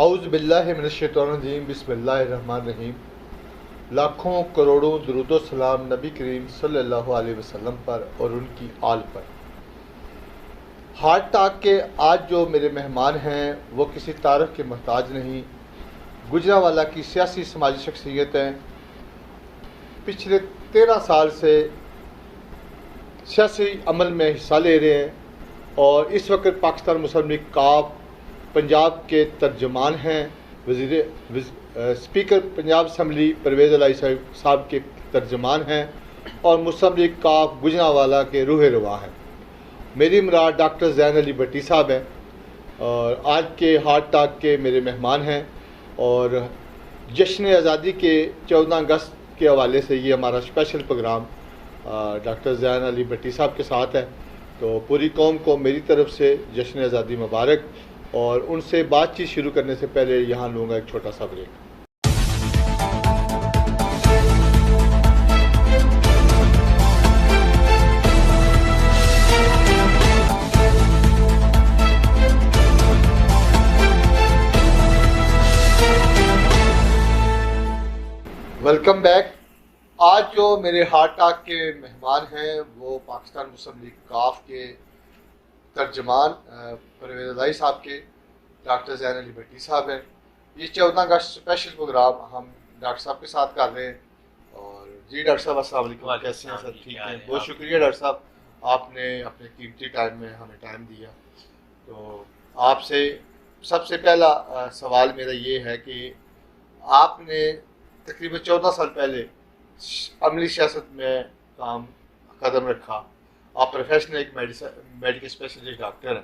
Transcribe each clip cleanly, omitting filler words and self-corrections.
اعوذ باللہ من الشیطان الرجیم بسم اللہ الرحمن الرحیم۔ لاکھوں کروڑوں درود و سلام نبی کریم صلی اللہ علیہ وسلم پر اور ان کی آل پر۔ ہارٹ ٹاک کے آج جو میرے مہمان ہیں وہ کسی تعارف کے محتاج نہیں، گجرانوالہ کی سیاسی سماجی شخصیت ہیں۔ پچھلے 13 سال سے سیاسی عمل میں حصہ لے رہے ہیں اور اس وقت پاکستان مسلم لیگ کاف پنجاب کے ترجمان ہیں۔ اسپیکر پنجاب اسمبلی پرویز الہی صاحب کے ترجمان ہیں اور مسلم لیگ کاف گجرانوالہ کے روح رواں ہیں۔ میری مراد ڈاکٹر زین علی بٹی صاحب ہیں اور آج کے ہارٹ ٹاک کے میرے مہمان ہیں، اور جشن آزادی کے 14 اگست کے حوالے سے یہ ہمارا اسپیشل پروگرام ڈاکٹر زین علی بٹی صاحب کے ساتھ ہے۔ تو پوری قوم کو میری طرف سے جشن آزادی مبارک، اور ان سے بات چیت شروع کرنے سے پہلے یہاں لوں گا ایک چھوٹا سا بریک۔ Welcome back. آج جو میرے ہارٹ ٹاک کے مہمان ہیں وہ پاکستان مسلم لیگ کاف کے ترجمان پرویز الہی صاحب کے ڈاکٹر زین علی بٹی صاحب ہیں۔ یہ 14 اگست اسپیشل پروگرام ہم ڈاکٹر صاحب کے ساتھ کر رہے ہیں۔ اور جی ڈاکٹر صاحب السلام علیکم، کیسے ہیں سر؟ ٹھیک ہیں، بہت شکریہ ڈاکٹر صاحب، آپ نے اپنے قیمتی ٹائم میں ہمیں ٹائم دیا۔ تو آپ سے سب سے پہلا سوال میرا یہ ہے کہ آپ نے تقریباً 14 سال پہلے عملی سیاست میں قدم رکھا۔ آپ پروفیشنل ایک میڈیکل اسپیشلسٹ ڈاکٹر ہیں،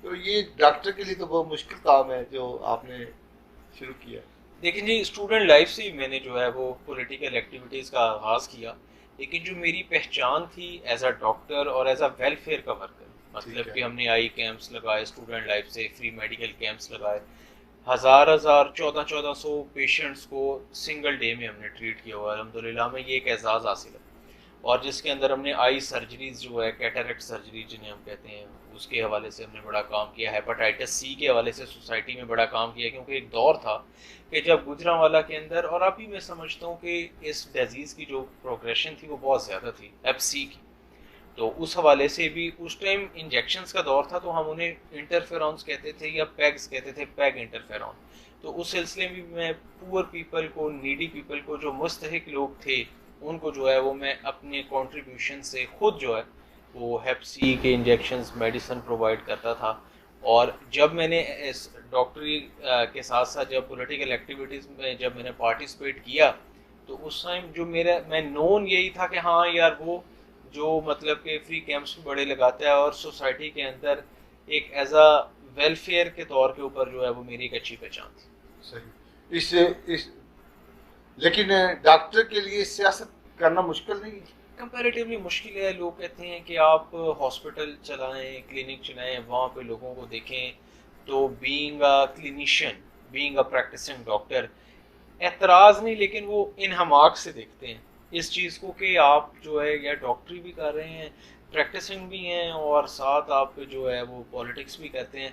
تو یہ ڈاکٹر کے لیے تو بہت مشکل کام ہے جو آپ نے شروع کیا۔ لیکن جی اسٹوڈنٹ لائف سے ہی میں نے جو ہے وہ پولیٹیکل ایکٹیویٹیز کا آغاز کیا، لیکن جو میری پہچان تھی ایز اے ڈاکٹر اور ایز اے ویلفیئر کا ورکر، مطلب کہ ہم نے آئی کیمپس لگائے، اسٹوڈنٹ لائف سے فری میڈیکل کیمپس لگائے، 1400 پیشنٹس کو سنگل ڈے میں ہم نے ٹریٹ کیا ہوا، الحمدللہ میں یہ ایک اعزاز حاصل ہے۔ اور جس کے اندر ہم نے آئی سرجریز جو ہے کیٹریکٹ سرجری جنہیں ہم کہتے ہیں، اس کے حوالے سے ہم نے بڑا کام کیا، ہیپاٹائٹس سی کے حوالے سے سوسائٹی میں بڑا کام کیا، کیونکہ ایک دور تھا کہ جب گجرانوالہ کے اندر، اور ابھی میں سمجھتا ہوں کہ اس ڈیزیز کی جو پروگریشن تھی وہ بہت زیادہ تھی ایپ سی کی، تو اس حوالے سے بھی اس ٹائم انجیکشنز کا دور تھا، تو ہم انہیں انٹرفیرونس کہتے تھے یا پیگز کہتے تھے، پیگ انٹرفیرون۔ تو اس سلسلے میں میں پور پیپل کو، نیڈی پیپل کو، جو مستحق لوگ تھے ان کو جو ہے وہ میں اپنے کنٹریبیوشن سے خود جو ہے وہ ہیپ سی کے انجیکشنز میڈیسن پرووائڈ کرتا تھا۔ اور جب میں نے اس ڈاکٹری کے ساتھ ساتھ جب پولیٹیکل ایکٹیویٹیز میں جب میں نے پارٹیسپیٹ کیا، تو اس ٹائم جو میں نون یہی تھا کہ ہاں یار وہ جو مطلب کہ فری کیمپس بڑے لگاتا ہے اور سوسائٹی کے اندر ایک ایز اے ویلفیئر کے طور کے اوپر جو ہے وہ میری ایک اچھی پہچان تھی۔ صحیح۔ لیکن ڈاکٹر کے لیے سیاست کرنا مشکل نہیں ہے؟ کمپیریٹیولی مشکل ہے۔ لوگ کہتے ہیں کہ آپ ہاسپٹل چلائیں، کلینک چلائیں، وہاں پہ لوگوں کو دیکھیں، تو being a clinician, being a practicing doctor, اعتراض نہیں لیکن وہ انہماک سے دیکھتے ہیں اس چیز کو کہ آپ جو ہے یا ڈاکٹری بھی کر رہے ہیں، پریکٹسنگ بھی ہیں، اور ساتھ آپ جو ہے وہ پالیٹکس بھی کرتے ہیں،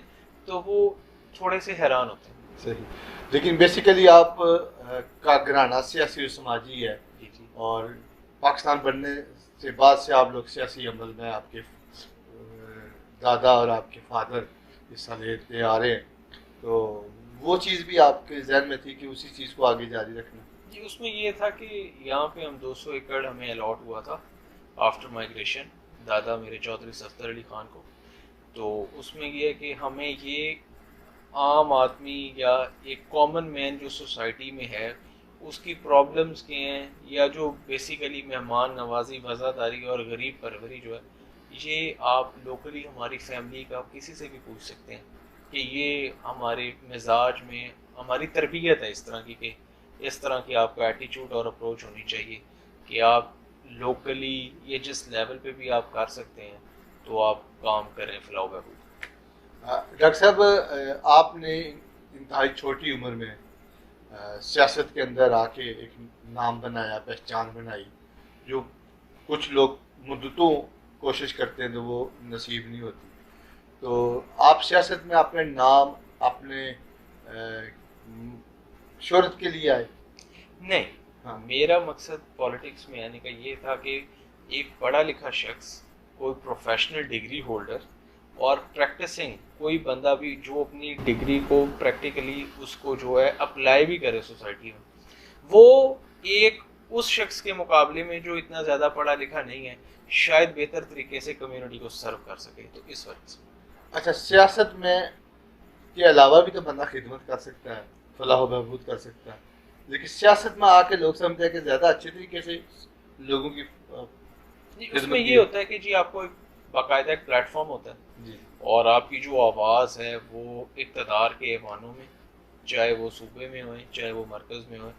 تو وہ تھوڑے سے حیران ہوتے ہیں۔ صحیح، لیکن بیسیکلی آپ کا گھرانہ سیاسی و سماجی ہے، اور پاکستان بننے سے بعد سے آپ لوگ سیاسی عمل میں آپ کے دادا اور آپ کے فادر حصہ لیتے آ رہے ہیں، تو وہ چیز بھی آپ کے ذہن میں تھی کہ اسی چیز کو آگے جاری رکھنا؟ جی اس میں یہ تھا کہ یہاں پہ ہم 200 ایکڑ ہمیں الاٹ ہوا تھا آفٹر مائگریشن، دادا میرے چودھری صفدر علی خان کو، تو اس میں یہ ہے کہ ہمیں یہ عام آدمی یا ایک کامن مین جو سوسائٹی میں ہے اس کی پرابلمز کے ہیں، یا جو بیسیکلی مہمان نوازی، وفاداری اور غریب پروری جو ہے، یہ آپ لوکلی ہماری فیملی کا کسی سے بھی پوچھ سکتے ہیں کہ یہ ہمارے مزاج میں ہماری تربیت ہے اس طرح کی، کہ اس طرح کی آپ کا ایٹیچیوڈ اور اپروچ ہونی چاہیے کہ آپ لوکلی یہ جس لیول پہ بھی آپ کر سکتے ہیں تو آپ کام کریں فلاح و بہبود۔ ڈاکٹر صاحب، آپ نے انتہائی چھوٹی عمر میں سیاست کے اندر آ کے ایک نام بنایا، پہچان بنائی، جو کچھ لوگ مدتوں کوشش کرتے ہیں تو وہ نصیب نہیں ہوتی۔ تو آپ سیاست میں اپنے نام، اپنے شہرت کے لیے آئے؟ نہیں، ہاں میرا مقصد پالیٹکس میں آنے کا یہ تھا کہ ایک پڑھا لکھا شخص، کوئی پروفیشنل ڈگری ہولڈر اور پریکٹسنگ کوئی بندہ بھی جو اپنی ڈگری کو پریکٹیکلی اس کو جو ہے اپلائی بھی کرے سوسائٹی میں، وہ ایک اس شخص کے مقابلے میں جو اتنا زیادہ پڑھا لکھا نہیں ہے شاید بہتر طریقے سے کمیونٹی کو سرو کر سکے. تو اس وجہ سے اچھا، سیاست میں کے علاوہ بھی تو بندہ خدمت کر سکتا ہے، فلاح و بہبود کر سکتا ہے، لیکن سیاست میں آ کے لوگ سمجھتے ہیں کہ زیادہ اچھے طریقے سے لوگوں کی اس میں یہ ہوتا ہے کہ جی آپ کو ایک باقاعدہ ایک پلیٹ فارم ہوتا ہے جی اور آپ کی جو آواز ہے وہ اقتدار کے ایوانوں میں، چاہے وہ صوبے میں ہوئیں چاہے وہ مرکز میں ہوئیں،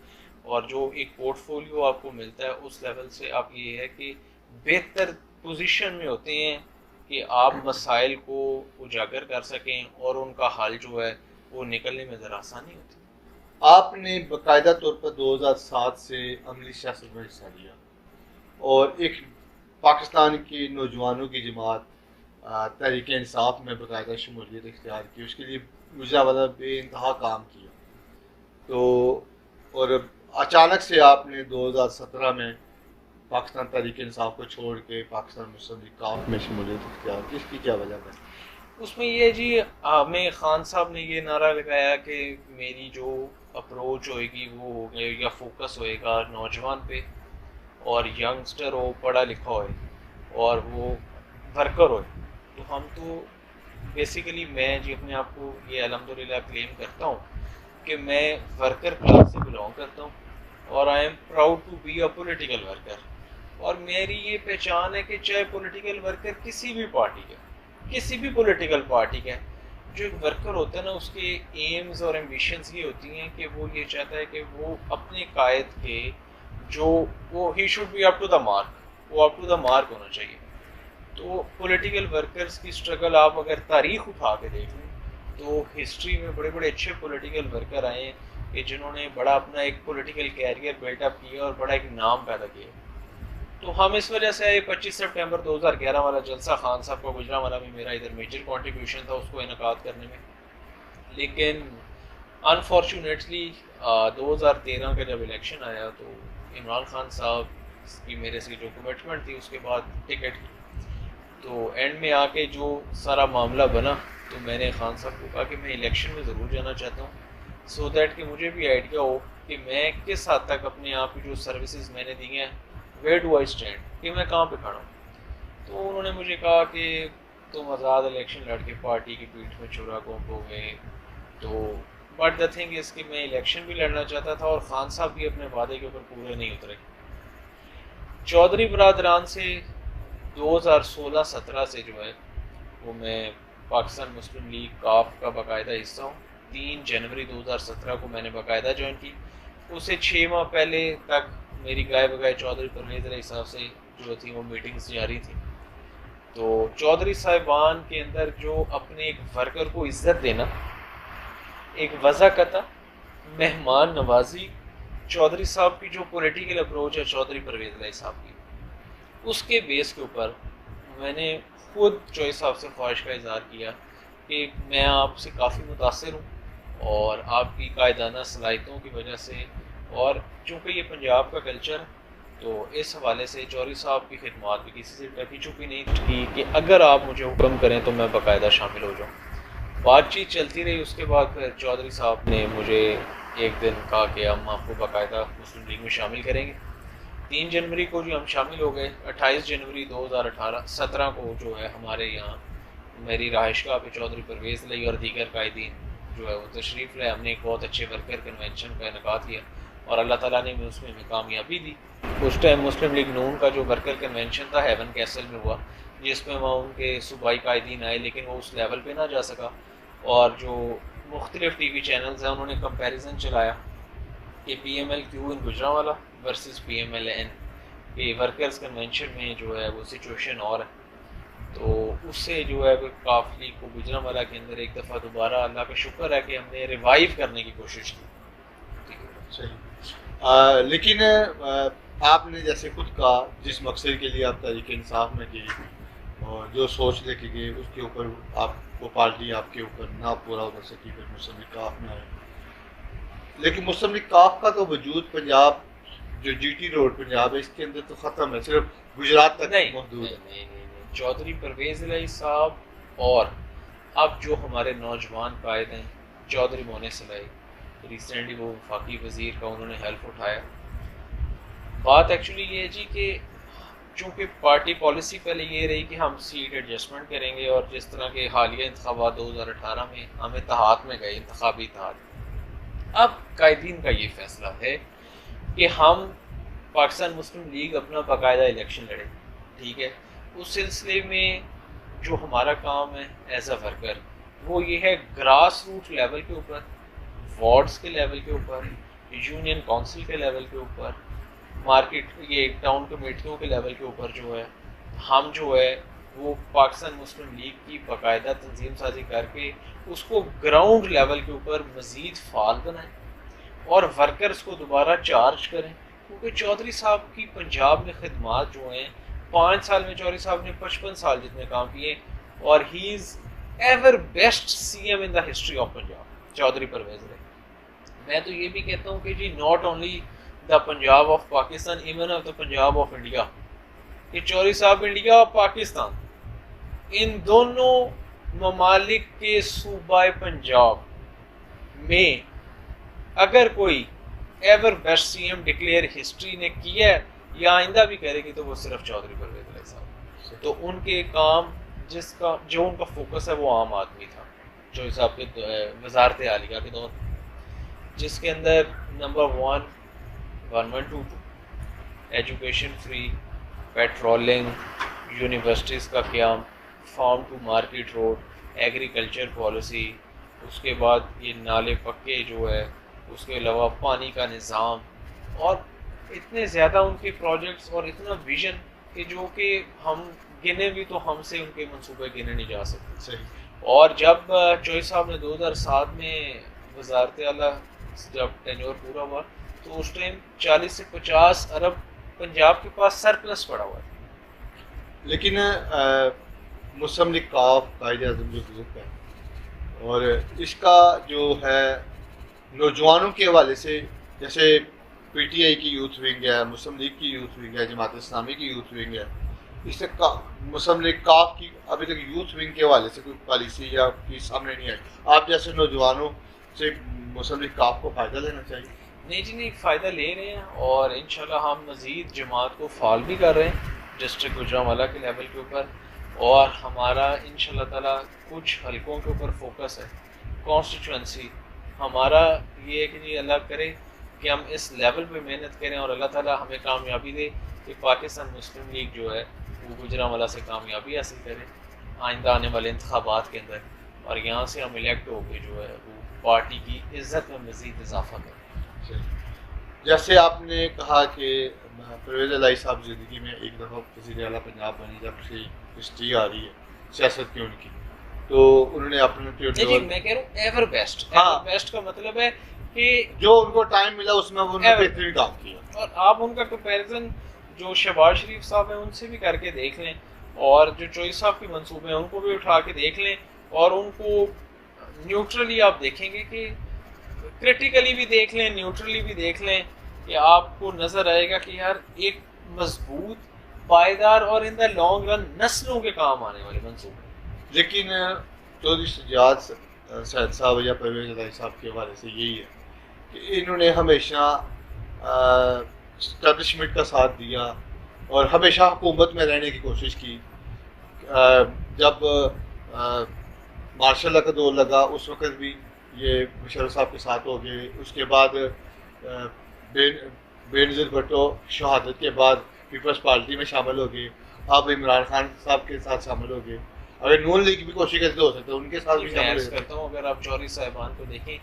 اور جو ایک پورٹ فولیو آپ کو ملتا ہے اس لیول سے آپ یہ ہے کہ بہتر پوزیشن میں ہوتے ہیں کہ آپ مسائل کو اجاگر کر سکیں اور ان کا حل جو ہے وہ نکلنے میں ذرا آسانی ہوتی ہے. آپ نے باقاعدہ طور پر 2007 سے عملی سیاست میں حصہ لیا اور ایک پاکستان کی نوجوانوں کی جماعت تحریک انصاف میں باقاعدہ شمولیت اختیار کی، اس کے لیے گجرانوالہ بے انتہا کام کیا. تو اور اچانک سے آپ نے 2017 میں پاکستان تحریک انصاف کو چھوڑ کے پاکستان مسلم لیگ کاف میں شمولیت اختیار کی، اس کی کیا وجہ ہے؟ اس میں یہ جی ہمیں خان صاحب نے یہ نعرہ لگایا کہ میری جو اپروچ ہوئے گی وہ ہوگی یا فوکس ہوئے گا نوجوان پہ، اور ینگسٹر ہو، پڑھا لکھا ہوئے اور وہ ورکر ہوئے. تو ہم تو بیسیکلی میں جی اپنے آپ کو یہ الحمدللہ کلیم کرتا ہوں کہ میں ورکر کلاس سے بلانگ کرتا ہوں اور I am proud to be a political worker. اور میری یہ پہچان ہے کہ چاہے پولیٹیکل ورکر کسی بھی پارٹی کا، کسی بھی پولیٹیکل پارٹی کا، جو ایک ورکر ہوتا ہے نا اس کے ایمز اور ایمبیشنز یہ ہوتی ہیں کہ وہ یہ چاہتا ہے کہ وہ اپنے قائد کے جو وہ he should be up to the mark, وہ اپ ٹو دا مارک ہونا چاہیے. تو پولیٹیکل ورکرز کی اسٹرگل آپ اگر تاریخ اٹھا کے دیکھ لیں تو ہسٹری میں بڑے بڑے اچھے پولیٹیکل ورکر آئے ہیں کہ جنہوں نے بڑا اپنا ایک پولیٹیکل کیریئر بلٹ اپ کیا اور بڑا ایک نام پیدا کیا. تو ہم اس وجہ سے 25 سپٹمبر 2011 والا جلسہ خان صاحب کا گجرانوالہ میں میرا ادھر میجر کنٹریبیوشن تھا اس کو انعقاد کرنے میں. لیکن انفارچونیٹلی 2013 کا جب الیکشن آیا تو عمران خان صاحب کی میرے سے جو کمٹمنٹ تھی اس کے بعد ٹکٹ کی، تو اینڈ میں آ کے جو سارا معاملہ بنا تو میں نے خان صاحب کو کہا کہ میں الیکشن میں ضرور جانا چاہتا ہوں سو دیٹ کہ مجھے بھی آئیڈیا ہو کہ میں کس حد تک اپنے آپ کی جو سروسز میں نے دی ہیں ویئر ڈو آئی اسٹینڈ، کہ میں کہاں پہ کھڑا ہوں. تو انہوں نے مجھے کہا کہ تم آزاد الیکشن لڑ کے پارٹی کی پیٹھ میں چھرا گھونپ ہو گئے. تو بٹ دا تھنگ از کہ میں الیکشن بھی لڑنا چاہتا تھا اور خان صاحب بھی اپنے وعدے کے اوپر پورے نہیں اترے. چودھری برادران سے 2016-17 سے جو ہے وہ میں پاکستان مسلم لیگ کاف کا باقاعدہ حصہ ہوں. 3 جنوری 2017 کو میں نے باقاعدہ جوائن کی. اس سے 6 ماہ پہلے تک میری گائے بگائے چودھری پرویز علیہ صاحب سے جو تھی وہ میٹنگز جاری تھیں. تو چودھری صاحبان کے اندر جو اپنے ایک ورکر کو عزت دینا، ایک وضاحت، مہمان نوازی، چودھری صاحب کی جو پولیٹیکل اپروچ ہے چودھری پرویز علیہ صاحب کی، اس کے بیس کے اوپر میں نے خود چوہے صاحب سے خواہش کا اظہار کیا کہ میں آپ سے کافی متاثر ہوں اور آپ کی قائدانہ صلاحیتوں کی وجہ سے، اور چونکہ یہ پنجاب کا کلچر تو اس حوالے سے چودھری صاحب کی خدمات بھی کسی سے ٹکی چھپی نہیں تھی کہ اگر آپ مجھے حکم کریں تو میں باقاعدہ شامل ہو جاؤں. بات چیت چلتی رہی. اس کے بعد پھر چودھری صاحب نے مجھے ایک دن کہا کہ ہم آپ کو باقاعدہ مسلم لیگ میں شامل کریں گے. 3 جنوری کو جو ہم شامل ہو گئے. 28 جنوری 2017 کو جو ہے ہمارے یہاں میری رہائش گاہ پہ چودھری پرویز علیہ اور دیگر قائدین جو ہے وہ تشریف لائے. ہم نے ایک بہت اچھے ورکر کنونشن کا انعقاد کیا اور اللہ تعالیٰ نے اس میں ہمیں کامیابی دی. اس ٹائم مسلم لیگ نون کا جو ورکر کنونشن تھا ہیون کیسل میں ہوا، جس میں وہاں ان کے صوبائی قائدین آئے لیکن وہ اس لیول پہ نہ جا سکا، اور جو مختلف ٹی وی چینلز ہیں انہوں نے کمپیریزن چلایا کہ P M L Q in Gujranwala versus P M L N کہ ورکرز کنونشن میں جو ہے وہ سچویشن اور ہے. تو اس سے جو ہے وہ کاف لیگ کو گجرانوالہ کے اندر ایک دفعہ دوبارہ اللہ کا شکر ہے کہ ہم نے ریوائیو کرنے کی کوشش کی. صحیح. لیکن آپ نے جیسے خود کہا جس مقصد کے لیے آپ تحریک انصاف میں گئے اور جو سوچ لے کے گئے اس کے اوپر آپ کو پارٹی آپ کے اوپر نہ پورا ہو سکی، پھر مسلم لیگ کاف میں آئے. لیکن مسلم لیگ کاف کا تو وجود پنجاب جو جی ٹی روڈ پنجاب ہے اس کے اندر تو ختم ہے, صرف گجرات تک محدود ہے. نہیں. چودھری پرویز الہی صاحب اور اب جو ہمارے نوجوان قائد ہیں چودھری مونس الہی, ریسنٹلی وہ وفاقی وزیر کا انہوں نے ہیلپ اٹھایا. بات ایکچولی یہ ہے جی کہ چونکہ پارٹی پالیسی پہلے یہ رہی کہ ہم سیٹ ایڈجسٹمنٹ کریں گے, اور جس طرح کے حالیہ انتخابات 2018 میں ہم اتحاد میں گئے, انتخابی اتحاد. اب قائدین کا یہ فیصلہ ہے کہ ہم پاکستان مسلم لیگ اپنا باقاعدہ الیکشن لڑیں, ٹھیک ہے. اس سلسلے میں جو ہمارا کام ہے ایز اے ورکر وہ یہ ہے گراس روٹ لیول کے اوپر, وارڈز کے لیول کے اوپر, یونین کونسل کے لیول کے اوپر, مارکیٹ یہ ٹاؤن کمیٹیوں کے لیول کے اوپر جو ہے ہم جو ہے وہ پاکستان مسلم لیگ کی باقاعدہ تنظیم سازی کر کے اس کو گراؤنڈ لیول کے اوپر مزید فعال بنائیں اور ورکرز کو دوبارہ چارج کریں. کیونکہ چودھری صاحب کی پنجاب میں خدمات جو ہیں 5 سال میں چودھری صاحب نے 55 سال جتنے کام کیے, اور he is ever best C M in the history of Punjab Chaudhry Pervaiz Elahi. میں تو یہ بھی کہتا ہوں کہ جی not only the Punjab of Pakistan, even of the Punjab of India, کہ چودھری صاحب انڈیا اور پاکستان ان دونوں ممالک کے صوبہ پنجاب میں اگر کوئی ever best C M declare history نے کیا ہے یا آئندہ بھی کرے گی تو وہ صرف چودھری پرویز الہی صاحب. تو ان کے کام جس کا جو ان کا فوکس ہے وہ عام آدمی تھا چودھری صاحب کے وزارت عالیہ کے دور, جس کے اندر number 1122 education free, patrolling, universities کا قیام, farm to market road, agriculture policy, اس کے بعد یہ نالے پکے جو ہے, اس کے علاوہ پانی کا نظام, اور اتنے زیادہ ان کے پروجیکٹس اور اتنا ویژن کہ جو کہ ہم گنے بھی تو ہم سے ان کے منصوبے گنے نہیں جا سکتے. صحیح. اور جب چودھری صاحب نے 2007 میں وزارت اعلیٰ جب ٹینیور پورا ہوا تو اس ٹائم 40 سے 50 ارب پنجاب کے پاس سرپلس پڑا ہوا ہے. لیکن مسلم لیگ کاف قائد اعظم جو گزرتا ہے اور اس کا جو ہے نوجوانوں کے حوالے سے, جیسے پی ٹی آئی کی یوتھ ونگ ہے, مسلم لیگ کی یوتھ ونگ ہے, جماعت اسلامی کی یوتھ ونگ ہے, اس سے مسلم لیگ کاف کی ابھی تک یوتھ ونگ کے حوالے سے کوئی پالیسی یا کوئی سامنے نہیں آئی. آپ جیسے نوجوانوں سے مسلم لیگ کاف کو فائدہ لینا چاہیے. نہیں جی نہیں, فائدہ لے رہے ہیں, اور انشاءاللہ ہم مزید جماعت کو فعال بھی کر رہے ہیں ڈسٹرکٹ گوجرانوالہ کے لیول کے اوپر, اور ہمارا انشاءاللہ تعالیٰ کچھ حلقوں کے اوپر فوکس ہے. کانسٹیچوئنسی ہمارا یہ ہے کہ جی اللہ کرے کہ ہم اس لیول پہ محنت کریں اور اللہ تعالیٰ ہمیں کامیابی دے کہ پاکستان مسلم لیگ جو ہے وہ گوجرانوالہ سے کامیابی حاصل کرے آئندہ آنے والے انتخابات کے اندر, اور یہاں سے ہم الیکٹ ہو کے جو ہے وہ پارٹی کی عزت میں مزید اضافہ کریں. جیسے آپ نے کہا کہ پرویز الہی صاحب زندگی میں ایک دفعہ وزیر اعلیٰ پنجاب بنے, جب سے ہسٹری آ رہی ہے سیاست کی ان کی, تو انہوں نے اپنے میں کہہ رہا ہوں ایور بیسٹ. ایور بیسٹ کا مطلب ہے کہ جو ان کو ٹائم ملا اس میں انہوں نے بہترین کام کیا. اور آپ ان کا کمپیریزن جو شہباز شریف صاحب ہیں ان سے بھی کر کے دیکھ لیں, اور جو چودھری صاحب کے منصوبے ہیں ان کو بھی اٹھا کے دیکھ لیں, اور ان کو نیوٹرلی آپ دیکھیں گے کہ کرٹیکلی بھی دیکھ لیں, نیوٹرلی بھی دیکھ لیں, کہ آپ کو نظر آئے گا کہ یار ایک مضبوط, پائیدار اور ان دا لانگ رن نسلوں کے کام آنے والے منصوبے. لیکن چودھری سجاد سید صاحب یا پرویز الہی صاحب کے حوالے سے یہی ہے کہ انہوں نے ہمیشہ اسٹیبلشمنٹ کا ساتھ دیا اور ہمیشہ حکومت میں رہنے کی کوشش کی. جب مارشل لا کا دور لگا اس وقت بھی یہ مشرف صاحب کے ساتھ ہو گئے, اس کے بعد بے نظیر بھٹو شہادت کے بعد پیپلز پارٹی میں شامل ہو گئے, اب عمران خان صاحب کے ساتھ شامل ہو گئے, اگر نون لیگ بھی کوشش کرتے ہو سکتے ان کے ساتھ بھی شامل کرتا ہوں. اگر آپ چودھری صاحبان کو دیکھیں,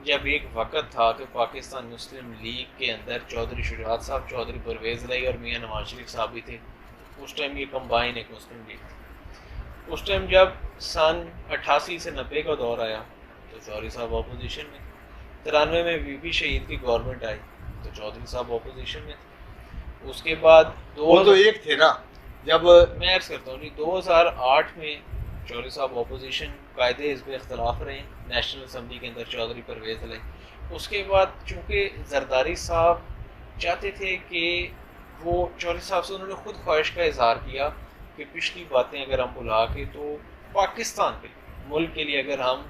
جب ایک وقت تھا کہ پاکستان مسلم لیگ کے اندر چودھری شجاعت صاحب, چودھری پرویز الہی اور میاں نواز شریف صاحب بھی تھے, اس ٹائم یہ کمبائن ایک مسلم لیگ تھی. اس ٹائم جب سن 88 سے 90 کا دور آیا تو چودھری صاحب اپوزیشن میں, 93 میں بی پی شہید کی گورنمنٹ آئی تو چودھری صاحب اپوزیشن میں تھے. اس کے بعد وہ تو ایک تھے نا, جب میں عرض کرتا ہوں 2008 میں چودھری صاحب اپوزیشن قائد حزب اختلاف رہے ہیں نیشنل اسمبلی کے اندر چودھری پرویز علیہ. اس کے بعد چونکہ زرداری صاحب چاہتے تھے کہ وہ چودھری صاحب سے انہوں نے خود خواہش کا اظہار کیا کہ پچھلی باتیں اگر ہم بھلا کے تو پاکستان کے ملک کے لیے اگر ہم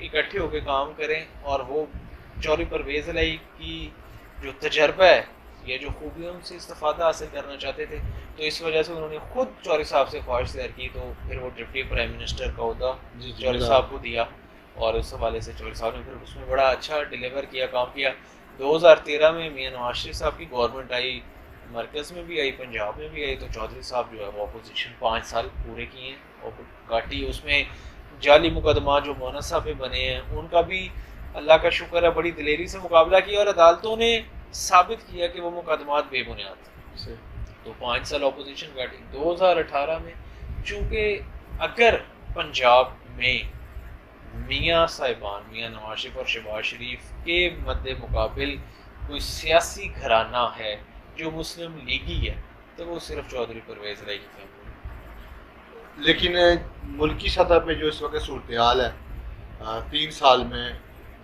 اکٹھے ہو کے کام کریں, اور وہ چودھری پرویز علیہ کی جو تجربہ ہے یہ جو خوبیوں سے استفادہ حاصل کرنا چاہتے تھے, تو اس وجہ سے انہوں نے خود چودھری صاحب سے خواہش ظاہر کی. تو پھر وہ ڈپٹی پرائم منسٹر کا عہدہ چودھری صاحب کو دیا, اور اس حوالے سے چودھری صاحب نے پھر اس میں بڑا اچھا ڈیلیور کیا, کام کیا. 2013 میں میاں نواز شریف صاحب کی گورنمنٹ آئی, مرکز میں بھی آئی, پنجاب میں بھی آئی, تو چودھری صاحب جو ہے وہ اپوزیشن 5 سال پورے کیے ہیں اور کاٹی. اس میں جعلی مقدمات جو مونس صاحب پہ بنے ہیں ان کا بھی اللہ کا شکر ہے بڑی دلیری سے مقابلہ کیا, اور عدالتوں نے ثابت کیا کہ وہ مقدمات بے بنیاد تھے. تو 5 سال اپوزیشن کاٹی. 2018 میں چونکہ اگر پنجاب میں میاں صاحبان میاں نواز شریف اور شہباز شریف کے مد مقابل کوئی سیاسی گھرانہ ہے جو مسلم لیگی ہے تو وہ صرف چودھری پرویز علیہ کی فیملی. لیکن ملکی سطح پہ جو اس وقت صورتحال ہے 3 سال میں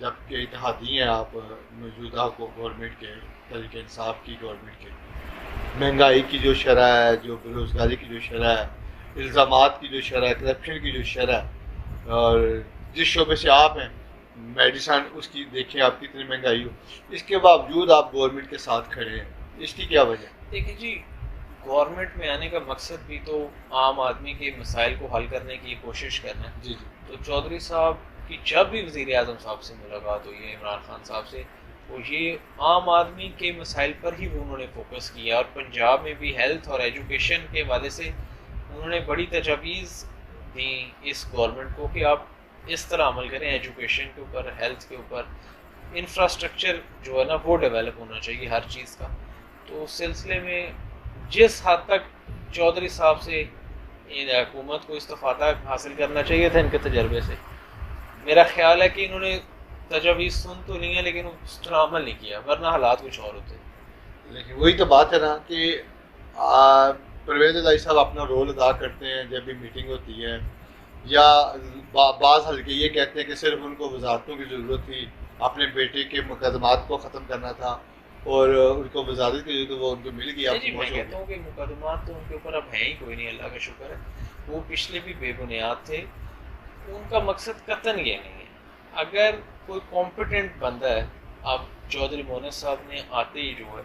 جب کہ اتحادی ہیں آپ موجودہ گورنمنٹ کے, تحریک انصاف کی گورنمنٹ کے, مہنگائی کی جو شرح ہے, جو بے روزگاری کی جو شرح ہے, الزامات کی جو شرح ہے, کرپشن کی جو شرح ہے, اور جس شعبے سے آپ ہیں میڈیسن اس کی دیکھیں آپ کتنی مہنگائی ہو, اس کے باوجود آپ گورنمنٹ کے ساتھ کھڑے ہیں, اس کی کیا وجہ؟ دیکھیں جی, گورنمنٹ میں آنے کا مقصد بھی تو عام آدمی کے مسائل کو حل کرنے کی کوشش کرنا ہے. جی تو چودھری صاحب کی جب بھی وزیر اعظم صاحب سے ملاقات ہوئی ہے, عمران خان صاحب سے, وہ یہ عام آدمی کے مسائل پر ہی انہوں نے فوکس کیا. اور پنجاب میں بھی ہیلتھ اور ایجوکیشن کے حوالے سے انہوں نے بڑی تجاویز دیں اس گورنمنٹ کو کہ آپ اس طرح عمل کریں ایجوکیشن کے اوپر, ہیلتھ کے اوپر. انفراسٹرکچر جو ہے نا وہ ڈیولپ ہونا چاہیے ہر چیز کا. تو اس سلسلے میں جس حد تک چودھری صاحب سے حکومت کو استفادہ حاصل کرنا چاہیے تھا ان کے تجربے سے, میرا خیال ہے کہ انہوں نے تجاویز سن تو نہیں ہے لیکن اس طرح عمل نہیں کیا, ورنہ حالات کچھ اور ہوتے. لیکن وہی تو بات ہے نا کہ پرویز علیہ صاحب اپنا رول ادا کرتے ہیں جب بھی میٹنگ ہوتی ہے, یا بعض حلقے یہ کہتے ہیں کہ صرف ان کو وزارتوں کی ضرورت تھی, اپنے بیٹے کے مقدمات کو ختم کرنا تھا اور ان کو وزارت کی ضرورت وہ ان کو مل گیا. جی میں کہتا ہوں کہ مقدمات تو ان کے اوپر اب ہیں ہی کوئی نہیں, اللہ کا شکر ہے. وہ پچھلے بھی بے بنیاد تھے. ان کا مقصد قطعاً یہ نہیں ہے. اگر کوئی کمپیٹنٹ بندہ ہے, اب چودھری مونس صاحب نے آتے ہی جو ہے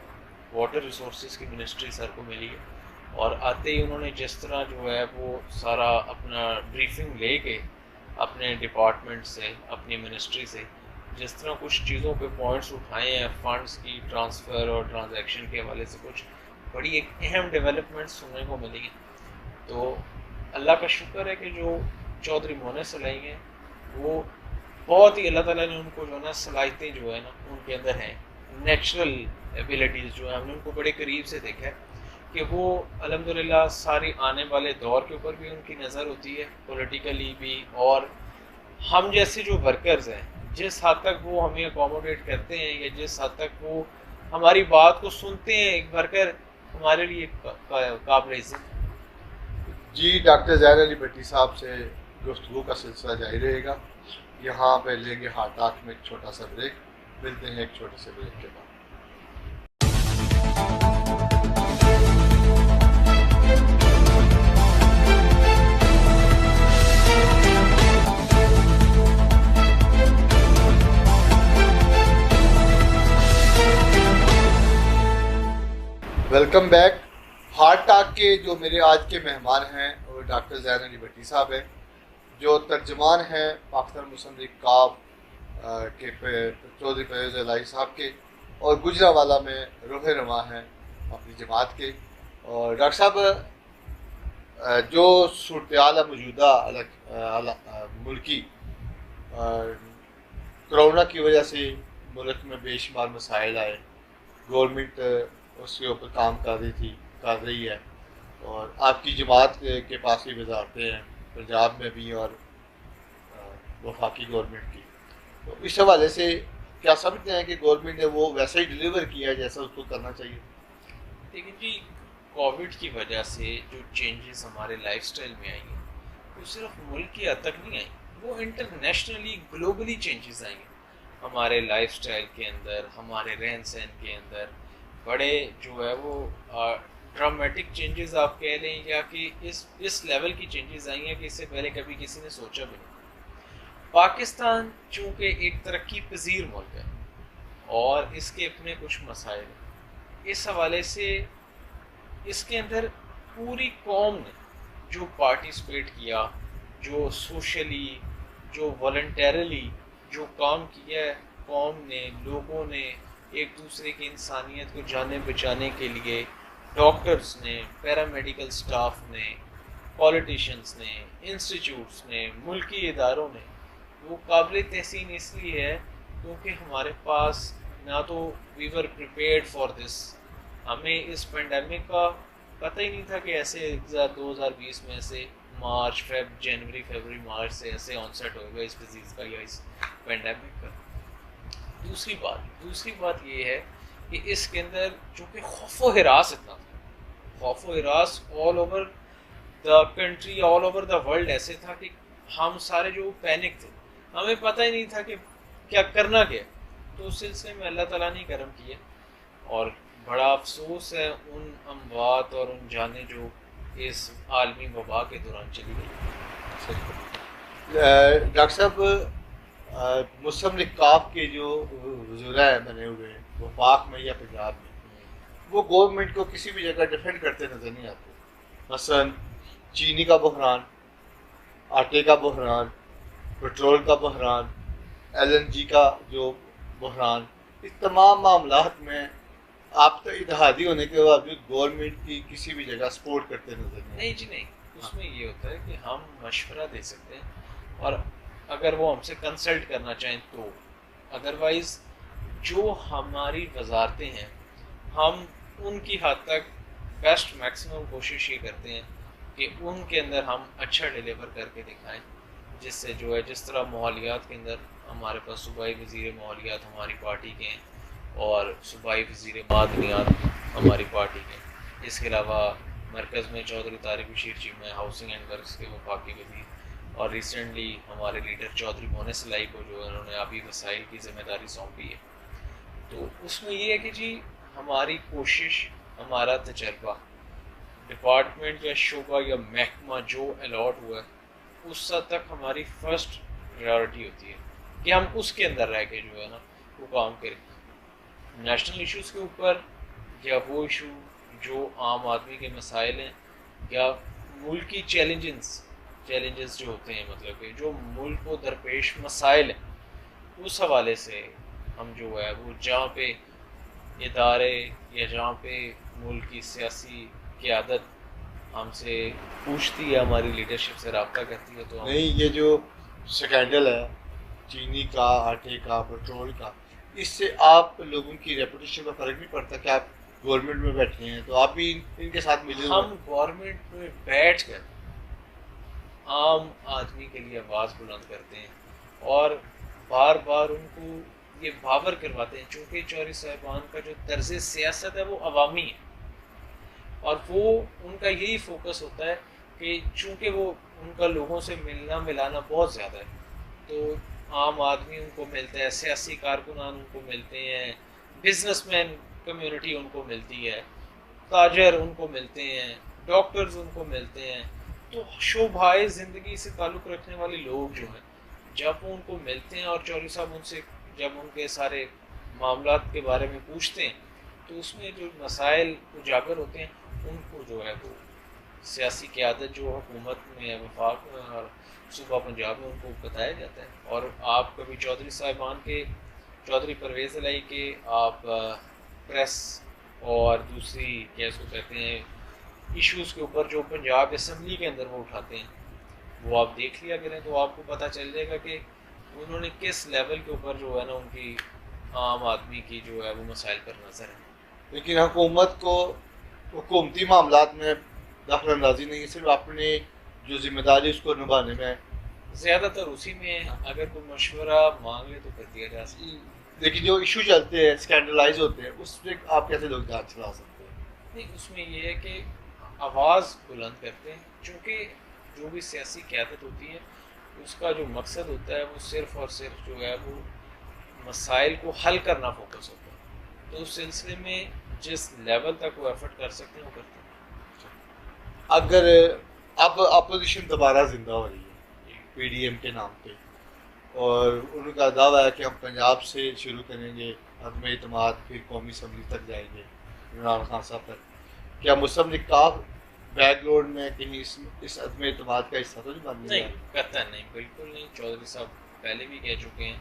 واٹر ریسورسز کی منسٹری سر کو ملی ہے, اور آتے ہی انہوں نے جس طرح جو ہے وہ سارا اپنا بریفنگ لے کے اپنے ڈپارٹمنٹ سے, اپنی منسٹری سے, جس طرح کچھ چیزوں پہ پوائنٹس اٹھائے ہیں, فنڈس کی ٹرانسفر اور ٹرانزیکشن کے حوالے سے کچھ بڑی ایک اہم ڈیولپمنٹ سننے کو ملی ہیں. تو اللہ کا شکر ہے کہ جو چودھری مونس علیہ ہیں وہ بہت ہی اللہ تعالیٰ نے ان کو جو ہے نا صلاحیتیں جو ہے نا ان کے اندر ہیں, نیچرل ایبیلٹیز جو ہیں ہم نے ان کو بڑے قریب سے دیکھا ہے کہ وہ الحمدللہ ساری آنے والے دور کے اوپر بھی ان کی نظر ہوتی ہے, پولیٹیکلی بھی. اور ہم جیسے جو ورکرز ہیں جس حد تک وہ ہمیں اکوموڈیٹ کرتے ہیں یا جس حد تک وہ ہماری بات کو سنتے ہیں, ایک ورکر ہمارے لیے قابل عزت. جی ڈاکٹر ظاہر علی بھٹی صاحب سے گفتگو کا سلسلہ جاری رہے گا. یہاں پہ لیں گے ہارٹ ٹاک میں ایک چھوٹا سا بریک, ملتے ہیں ایک چھوٹے سے بریک کے بعد. Welcome back. ہارٹ ٹاک کے جو میرے آج کے مہمان ہیں وہ ڈاکٹر ظاہر علی بھٹی صاحب ہیں, جو ترجمان ہیں پاکستان مسلم لیگ کاف کے چودھری پرویز علیہ صاحب کے, اور گجرانوالہ میں روح رواں ہیں اپنی جماعت کے. اور ڈاکٹر صاحب جو صورتحال ہے موجودہ ملکی, کرونا کی وجہ سے ملک میں بے شمار مسائل آئے, گورنمنٹ اس کے اوپر کام کر رہی ہے, اور آپ کی جماعت کے پاس بھی وزارتیں ہیں پنجاب میں بھی اور وفاقی گورنمنٹ کی. تو اس حوالے سے کیا سمجھتے ہیں کہ گورنمنٹ نے وہ ویسے ہی ڈلیور کیا ہے جیسا اس کو کرنا چاہیے؟ دیکھیں جی, کووڈ کی وجہ سے جو چینجز ہمارے لائف سٹائل میں آئی ہیں وہ صرف ملک کی حد تک نہیں آئیں, وہ انٹرنیشنلی گلوبلی چینجز آئیں گے ہمارے لائف سٹائل کے اندر, ہمارے رہن سہن کے اندر. بڑے جو ہے وہ ڈرامیٹک چینجز آپ کہہ لیں, یا کہ اس لیول کی چینجز آئی ہیں کہ اس سے پہلے کبھی کسی نے سوچا بھی نہیں. پاکستان چونکہ ایک ترقی پذیر ملک ہے اور اس کے اپنے کچھ مسائل ہیں, اس حوالے سے اس کے اندر پوری قوم نے جو پارٹیسپیٹ کیا, جو سوشلی, جو والنٹیرلی جو کام کیا ہے قوم نے, لوگوں نے ایک دوسرے کی انسانیت کو جانے بچانے کے لیے, ڈاکٹرز نے, پیرامیڈیکل سٹاف نے, پولیٹیشینز نے, انسٹیٹیوٹس نے, ملکی اداروں نے, وہ قابل تحسین اس لیے ہے کیونکہ ہمارے پاس نہ تو وی ور پریپیئرڈ فار دس, ہمیں اس پینڈیمک کا پتہ ہی نہیں تھا کہ ایسے 2020 میں ایسے جنوری فیبروری مارچ سے ایسے آنسیٹ ہوگا اس ڈیزیز کا یا اس پینڈیمک کا. دوسری بات یہ ہے کہ اس کے اندر چونکہ خوف و ہراس اتنا تھا, خوف و ہراس all over the country, all over the world ایسے تھا کہ ہم سارے جو پینک تھے, ہمیں پتہ ہی نہیں تھا کہ کیا کرنا کیا. تو اس سلسلے میں اللہ تعالیٰ نے کرم کیا, اور بڑا افسوس ہے ان اموات اور ان جانیں جو اس عالمی وبا کے دوران چلی گئی. ڈاکٹر صاحب, مسلم لیگ کاف کے جو وزراء بنے ہوئے ہیں وفاق میں یا پنجاب میں, وہ گورنمنٹ کو کسی بھی جگہ ڈیفینڈ کرتے نظر نہیں آتے. مثلاً چینی کا بحران, آٹے کا بحران, پٹرول کا بحران, LNG کا جو بحران, اس تمام معاملات میں آپ تو اتحادی ہونے کے باوجود گورنمنٹ کی کسی بھی جگہ سپورٹ کرتے نظر نہیں جی نہیں. اس میں یہ ہوتا ہے کہ ہم مشورہ دے سکتے ہیں, اور اگر وہ ہم سے کنسلٹ کرنا چاہیں تو, ادروائز جو ہماری وزارتیں ہیں ہم ان کی حد تک بیسٹ میکسیمم کوشش یہ کرتے ہیں کہ ان کے اندر ہم اچھا ڈیلیور کر کے دکھائیں, جس سے جو ہے جس طرح ماحولیات کے اندر ہمارے پاس صوبائی وزیر ماحولیات ہماری پارٹی کے ہیں اور صوبائی وزیر معدنیات ہماری پارٹی کے ہیں. اس کے علاوہ مرکز میں چودھری طارق بشیر چیف میں ہاؤسنگ اینڈ ورکس کے وفاقی وزیر, اور ریسنٹلی ہمارے لیڈر چودھری مونے سلائی کو جو انہوں نے آبی وسائل کی ذمہ داری سونپی ہے. تو اس میں یہ ہے کہ جی ہماری کوشش, ہمارا تجربہ, ڈپارٹمنٹ یا شعبہ یا محکمہ جو الاٹ ہوا ہے اس حد تک ہماری فرسٹ پریورٹی ہوتی ہے کہ ہم اس کے اندر رہ کے جو ہے نا وہ کام کریں. نیشنل ایشوز کے اوپر, یا وہ ایشو جو عام آدمی کے مسائل ہیں, یا ملکی چیلنجز جو ہوتے ہیں, مطلب کہ جو ملک کو درپیش مسائل ہیں, اس حوالے سے ہم جو ہے وہ جہاں پہ ادارے یا جہاں پہ ملک کی سیاسی قیادت ہم سے پوچھتی ہے, ہماری لیڈرشپ سے رابطہ کرتی ہے, تو نہیں یہ جو سکینڈل ہے چینی کا, آٹے کا, پٹرول کا, اس سے آپ لوگوں کی ریپوٹیشن کا فرق نہیں پڑتا کہ آپ گورنمنٹ میں بیٹھے ہیں تو آپ بھی ان کے ساتھ ملے. ہم گورنمنٹ میں بیٹھ کر عام آدمی کے لیے آواز بلند کرتے ہیں اور بار بار ان کو یہ باور کرواتے ہیں, چونکہ چودھری صاحبان کا جو طرز سیاست ہے وہ عوامی ہے, اور وہ ان کا یہی فوکس ہوتا ہے کہ چونکہ وہ ان کا لوگوں سے ملنا ملانا بہت زیادہ ہے, تو عام آدمی ان کو ملتا ہے, سیاسی کارکنان ان کو ملتے ہیں, بزنس مین کمیونٹی ان کو ملتی ہے, تاجر ان کو ملتے ہیں, ڈاکٹرز ان کو ملتے ہیں. تو شعبۂ زندگی سے تعلق رکھنے والے لوگ جو ہیں جب وہ ان کو ملتے ہیں اور چودھری صاحب ان سے جب ان کے سارے معاملات کے بارے میں پوچھتے ہیں تو اس میں جو مسائل اجاگر ہوتے ہیں ان کو جو ہے وہ سیاسی قیادت جو حکومت میں وفاق میں اور صوبہ پنجاب میں ان کو بتایا جاتا ہے. اور آپ کبھی چودھری صاحبان کے, چودھری پرویز الہی کے آپ پریس اور دوسری کیا اس کو کہتے ہیں ایشوز کے اوپر جو پنجاب اسمبلی کے اندر وہ اٹھاتے ہیں وہ آپ دیکھ لیا کریں تو آپ کو پتہ چل جائے گا کہ انہوں نے کس لیول کے اوپر جو ہے نا ان کی عام آدمی کی جو ہے وہ مسائل پر نظر ہے. لیکن حکومت کو حکومتی معاملات میں دخل اندازی نہیں, صرف اپنے جو ذمہ داری اس کو نبھانے میں زیادہ تر اسی میں اگر کوئی مشورہ مانگ لے تو کر دیا جا سکتا ہے. لیکن جو ایشو چلتے ہیں اسکینڈلائز ہوتے ہیں اس پہ آپ کیسے لوگ جانچ چلا سکتے ہیں؟ نہیں, اس میں یہ ہے کہ آواز بلند کرتے ہیں, چونکہ جو بھی سیاسی قیادت ہوتی ہے اس کا جو مقصد ہوتا ہے وہ صرف اور صرف جو ہے وہ مسائل کو حل کرنا فوکس ہوتا ہے. تو اس سلسلے میں جس لیول تک وہ ایفرٹ کر سکتے ہیں وہ کرتے ہیں. اگر اب اپوزیشن دوبارہ زندہ ہو رہی ہے پی ڈی ایم کے نام پہ اور ان کا دعویٰ ہے کہ ہم پنجاب سے شروع کریں گے عدم اعتماد پھر قومی اسمبلی تک جائیں گے عمران خان صاحب تک, کیا مسلم لیگ کا بیک گراؤنڈ میں کہیں اس عدم اعتماد کا حصہ تو نہیں بن گیا؟ نہیں, قطعاً نہیں, بالکل نہیں. چودھری صاحب پہلے بھی کہہ چکے ہیں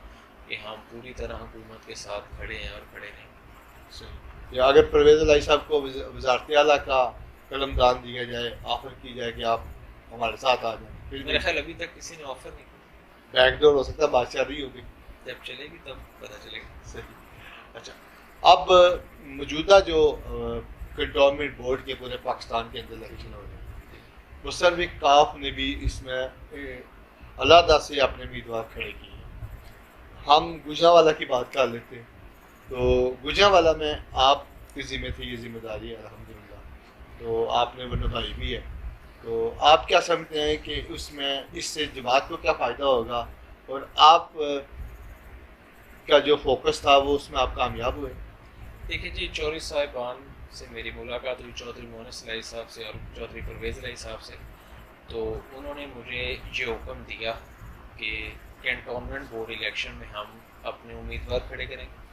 کہ ہم پوری طرح حکومت کے ساتھ کھڑے ہیں اور کھڑے نہیں. یا اگر پرویز الہی صاحب کو وزارت اعلیٰ کا قلم دان دیا جائے, آفر کی جائے کہ آپ ہمارے ساتھ آ جائیں, پھر میرا خیال ابھی تک کسی نے آفر نہیں کیا. بیک ڈور ہو سکتا ہے, بات چل رہی ہوگی, جب چلے گی تب پتہ چلے گا. صحیح. اچھا, اب موجودہ جو کنٹونمنٹ بورڈ کے پورے پاکستان کے اندر الیکشن ہو رہے ہیں, مسلم لیگ کاف نے بھی اس میں علیحدہ سے اپنے امیدوار کھڑے کیے ہیں. ہم گوجرانوالہ کی بات کر لیتے ہیں. تو گوجرانوالہ میں آپ کی ذمہ تھی یہ ذمہ داری ہے الحمدللہ, تو آپ نے وہ نبھائی بھی ہے. تو آپ کیا سمجھتے ہیں کہ اس سے جماعت کو کیا فائدہ ہوگا, اور آپ کا جو فوکس تھا وہ اس میں آپ کامیاب ہوئے؟ دیکھیں جی, چودھری صاحبان سے میری ملاقات ہوئی, چودھری مونس الہی صاحب سے اور چودھری پرویز الہی صاحب سے. تو انہوں نے مجھے یہ حکم دیا کہ کینٹونمنٹ بورڈ الیکشن میں ہم اپنے امیدوار کھڑے کریں گے,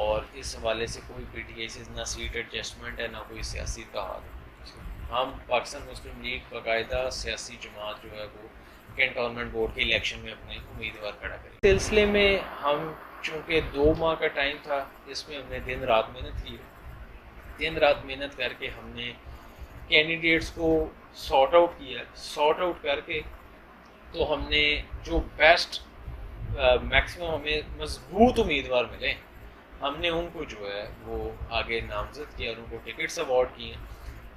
اور اس حوالے سے کوئی پی ٹی آئی سے نہ سیٹ ایڈجسٹمنٹ ہے نہ کوئی سیاسی اتحاد ہے. ہم پاکستان مسلم لیگ باقاعدہ سیاسی جماعت جو ہے وہ کینٹونمنٹ بورڈ کے الیکشن میں اپنے امیدوار کھڑا کریں. اس سلسلے میں ہم چونکہ 2 ماہ کا ٹائم تھا, اس میں ہم نے دن رات محنت کی. دن رات محنت کر کے ہم نے کینڈیڈیٹس کو سارٹ آؤٹ کیا. سارٹ آؤٹ کر کے تو ہم نے جو بیسٹ میکسیمم ہمیں مضبوط امیدوار ملے, ہم نے ان کو جو ہے وہ آگے نامزد کیا اور ان کو ٹکٹس اوارڈ کیے.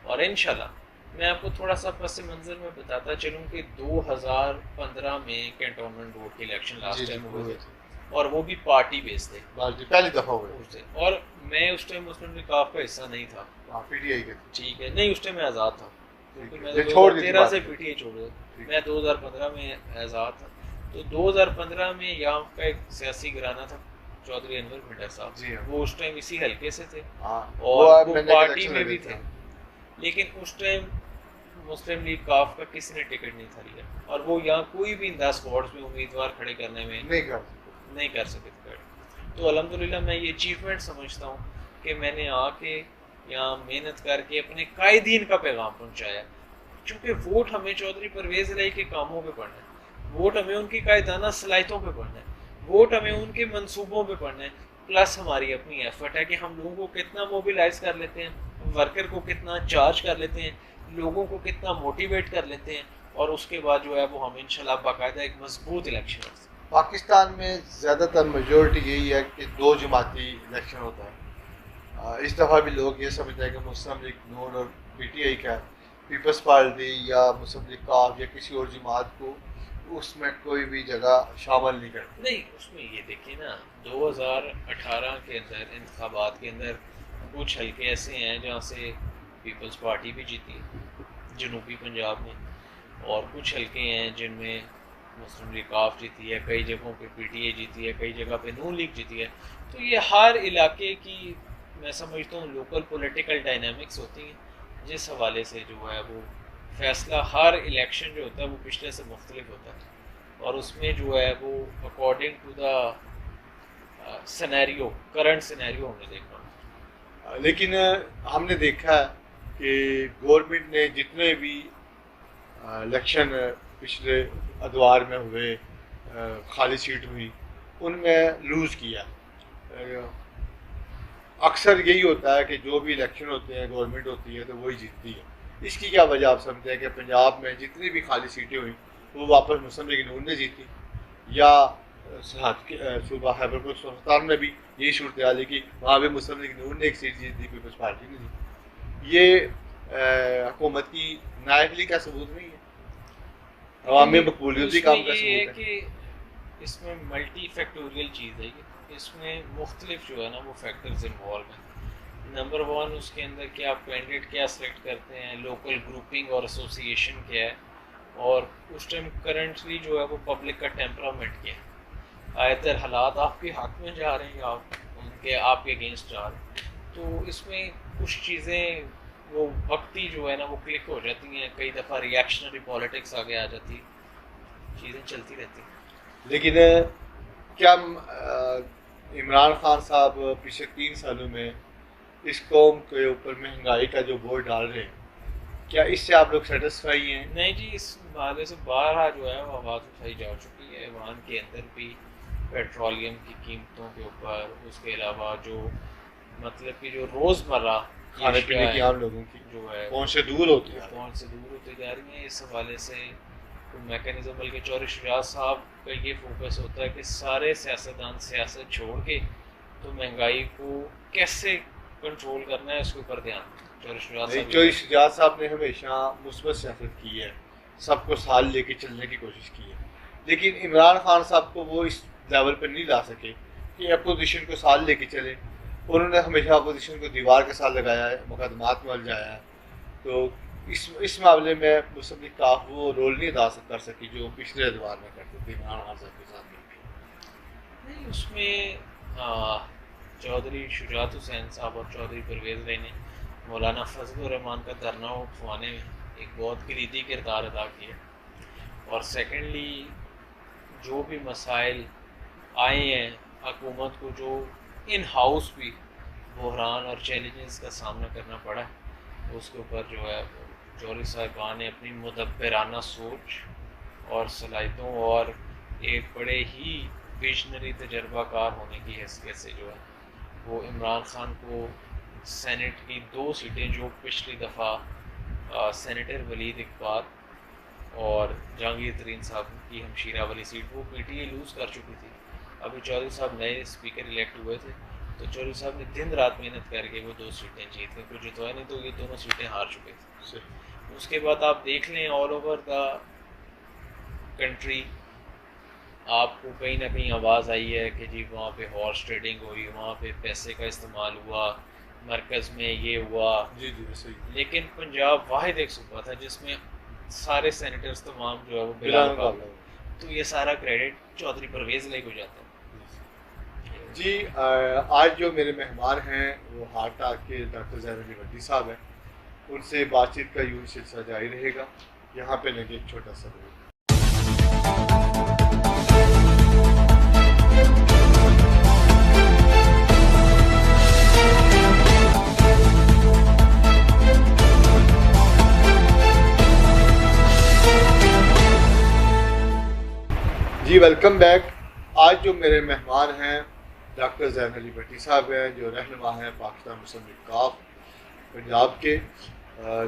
اور انشاءاللہ میں آپ کو تھوڑا سا پس منظر میں بتاتا چلوں کہ 2015 میں کینٹونمنٹ بورڈ کے الیکشن لاسٹ ٹائم ہوئے تھے, اور وہ بھی پارٹی بیس تھے, پہلی دفعہ ہوئے. اور میں اس ٹائم مسلم لیگ کا حصہ نہیں تھا, پی ٹی آئی کے, ٹھیک ہے, نہیں اس ٹائم میں آزاد تھا, کیونکہ میں 2013 سے پی ٹی آئی چھوڑ دیا, میں 2015 میں آزاد تھا. تو 2015 میں یہاں کا ایک سیاسی گھرانہ تھا چودھری انور بھٹر صاحب, وہ اس ٹائم اسی حلقے سے تھے اور وہ پارٹی میں بھی تھے. لیکن اس ٹائم مسلم لیگ کاف کا کسی نے ٹکٹ نہیں تھا لیا, اور وہ یہاں کوئی بھی 10 وارڈز میں امیدوار کھڑے کرنے میں نہیں کر سکے. تو الحمدللہ میں یہ اچیومنٹ سمجھتا ہوں کہ میں نے آ کے یہاں محنت کر کے اپنے قائدین کا پیغام پہنچایا. چونکہ ووٹ ہمیں چودھری پرویز الہی کے کاموں پہ پڑنا ہے, ووٹ ہمیں ان کی قائدانہ صلاحیتوں پہ پڑنا ہے, ووٹ ہمیں ان کے منصوبوں پہ پڑنا ہے. پلس ہماری اپنی ایفرٹ ہے کہ ہم لوگوں کو کتنا موبیلائز کر لیتے ہیں, ورکر کو کتنا چارج کر لیتے ہیں, لوگوں کو کتنا موٹیویٹ کر لیتے ہیں, اور اس کے بعد جو ہے وہ ہم انشاءاللہ باقاعدہ ایک مضبوط الیکشن کرتے ہیں. پاکستان میں زیادہ تر میجورٹی یہی ہے کہ 2 جماعتی الیکشن ہوتا ہے. اس دفعہ بھی لوگ یہ سمجھتے ہیں کہ مسلم لیگ نون اور پی ٹی آئی کا پیپلز پارٹی یا مسلم لیگ کاف یا کسی اور جماعت کو اس میں کوئی بھی جگہ شامل نہیں کرتے. نہیں, اس میں یہ دیکھیں نا 2018 کے اندر انتخابات کے اندر کچھ حلقے ایسے ہیں جہاں سے پیپلز پارٹی بھی جیتی ہے جنوبی پنجاب میں, اور کچھ حلقے ہیں جن میں مسلم لیگ کاف جیتی ہے, کئی جگہوں پہ پی ٹی اے جیتی ہے, کئی جگہ پہ نون لیگ جیتی ہے. تو یہ ہر علاقے کی میں سمجھتا ہوں لوکل پولیٹیکل ڈائنامکس ہوتی ہیں, جس حوالے سے جو ہے وہ فیصلہ ہر الیکشن جو ہوتا ہے وہ پچھلے سے مختلف ہوتا ہے, اور اس میں جو ہے وہ according to the scenario, current scenario ہم نے دیکھا. لیکن ہم نے دیکھا ہے کہ گورنمنٹ نے جتنے بھی الیکشن پچھلے ادوار میں ہوئے, خالی سیٹ ہوئی, ان میں لوز کیا. اکثر یہی ہوتا ہے کہ جو بھی الیکشن ہوتے ہیں گورنمنٹ ہوتی ہے تو وہی جیتتی ہے. اس کی کیا وجہ آپ سمجھتے ہیں کہ پنجاب میں جتنی بھی خالی سیٹیں ہوئیں وہ واپس مسلم لیگ نون نے جیتی, یا صوبہ خیبر پختونخوا میں بھی یہی صورتحال ہے کہ وہاں بھی مسلم لیگ نون نے ایک سیٹ جیت دی, پیپلز پارٹی نے جیتی. یہ حکومت کی نااہلی کا ثبوت نہیں ہے, عوامی مقبولیت کام کا ثبوت ہے. کہ اس میں ملٹی فیکٹوریل چیز ہے, اس میں مختلف جو ہے نا وہ فیکٹرز انوالو ہیں. نمبر 1 اس کے اندر کہ آپ کینڈیڈیٹ کیا سلیکٹ کرتے ہیں, لوکل گروپنگ اور ایسوسیشن کیا ہے, اور اس ٹائم کرنٹلی جو ہے وہ پبلک کا ٹیمپرامنٹ کیا ہے، آئے تر حالات آپ کے حق میں جا رہے ہیں یا آپ کے اگینسٹ جا رہے ہیں، تو اس میں کچھ چیزیں وہ وقتی جو ہے نا وہ کلک ہو جاتی ہیں، کئی دفعہ ریئیکشنری پالیٹکس آگے آ جاتی ہے، چیزیں چلتی رہتی ہیں۔ لیکن کیا عمران خان صاحب پچھلے 3 سالوں میں اس قوم کے اوپر مہنگائی کا جو بورڈ ڈال رہے ہیں، کیا اس سے آپ لوگ سیٹسفائی ہیں؟ نہیں جی، اس حوالے سے بارہا جو ہے وہ آواز اٹھائی جا چکی ہے ایوان کے اندر بھی، پیٹرولیم کی قیمتوں کے اوپر، اس کے علاوہ جو مطلب کہ جو روزمرہ کھانے پینے کی عام لوگوں کی جو ہے پہنچ سے دور ہوتی ہے، پہنچ سے دور ہوتے جا رہی ہیں۔ اس حوالے سے میکینزم، بلکہ چوہدری شجاعت صاحب کا یہ فوکس ہوتا ہے کہ سارے سیاستدان سیاست چھوڑ کے تو مہنگائی کو کیسے کنٹرول کرنا ہے اس کے اوپر دھیان۔ چوہدری شجاعت صاحب نے ہمیشہ مثبت سیاست کی ہے، سب کو ساتھ لے کے چلنے کی کوشش کی ہے، لیکن عمران خان صاحب کو وہ اس لیول پہ نہیں لا سکے کہ اپوزیشن کو ساتھ لے کے چلے۔ انہوں نے ہمیشہ اپوزیشن کو دیوار کے ساتھ لگایا ہے، مقدمات میں الجھایا ہے، تو اس معاملے میں مسلم لیگ کاف وہ رول نہیں ادا کر سکی جو پچھلے ادوار میں کرتے تھے عمران خان صاحب کے ساتھ۔ نہیں، اس میں چوہدری شجاعت حسین صاحب اور چوہدری پرویز بھائی نے مولانا فضل الرحمان کا دھرنا اٹھوانے میں ایک بہت کلیدی کردار ادا کیا، اور سیکنڈلی جو بھی مسائل آئے ہیں حکومت کو، جو ان ہاؤس بھی بحران اور چیلنجز کا سامنا کرنا پڑا ہے، اس کے اوپر جو ہے چوہدری صاحبان نے اپنی مدبرانہ سوچ اور صلاحیتوں اور ایک بڑے ہی ویژنری تجربہ کار ہونے کی حیثیت سے جو ہے وہ عمران خان کو سینٹ کی 2 سیٹیں جو پچھلی دفعہ سینیٹر ولید اقبال اور جہانگیر ترین صاحب کی ہمشیرہ والی سیٹ وہ پی ٹی اے لوز کر چکی تھی، ابھی چوہدری صاحب نئے اسپیکر الیکٹ ہوئے تھے، تو چوہدری صاحب نے دن رات محنت کر کے وہ 2 سیٹیں جیت کے کچھ جتوائے، نہیں تو یہ دونوں سیٹیں ہار چکے تھے۔ اس کے بعد آپ دیکھ لیں آل اوور دا کنٹری آپ کو کہیں نہ کہیں آواز آئی ہے کہ جی وہاں پہ ہارس ٹریڈنگ ہوئی، وہاں پہ پیسے کا استعمال ہوا، مرکز میں یہ ہوا، جی صحیح۔ لیکن پنجاب واحد ایک صوبہ تھا جس میں سارے سینیٹرز تمام جو ہے وہ بلا مقابلہ، تو یہ سارا کریڈٹ چوہدری پرویز لے کو جاتا ہے۔ جی آج جو میرے مہمان ہیں وہ ہارٹ ٹاک کے ڈاکٹر زین علی بھٹی صاحب ہیں، ان سے بات چیت کا یوں سلسلہ جاری رہے گا۔ یہاں پہ لگے ایک چھوٹا سا بریک۔ جی ویلکم بیک۔ آج جو میرے مہمان ہیں ڈاکٹر زین علی بھٹی صاحب ہیں، جو رہنما ہیں پاکستان مسلم لیگ کاف پنجاب کے۔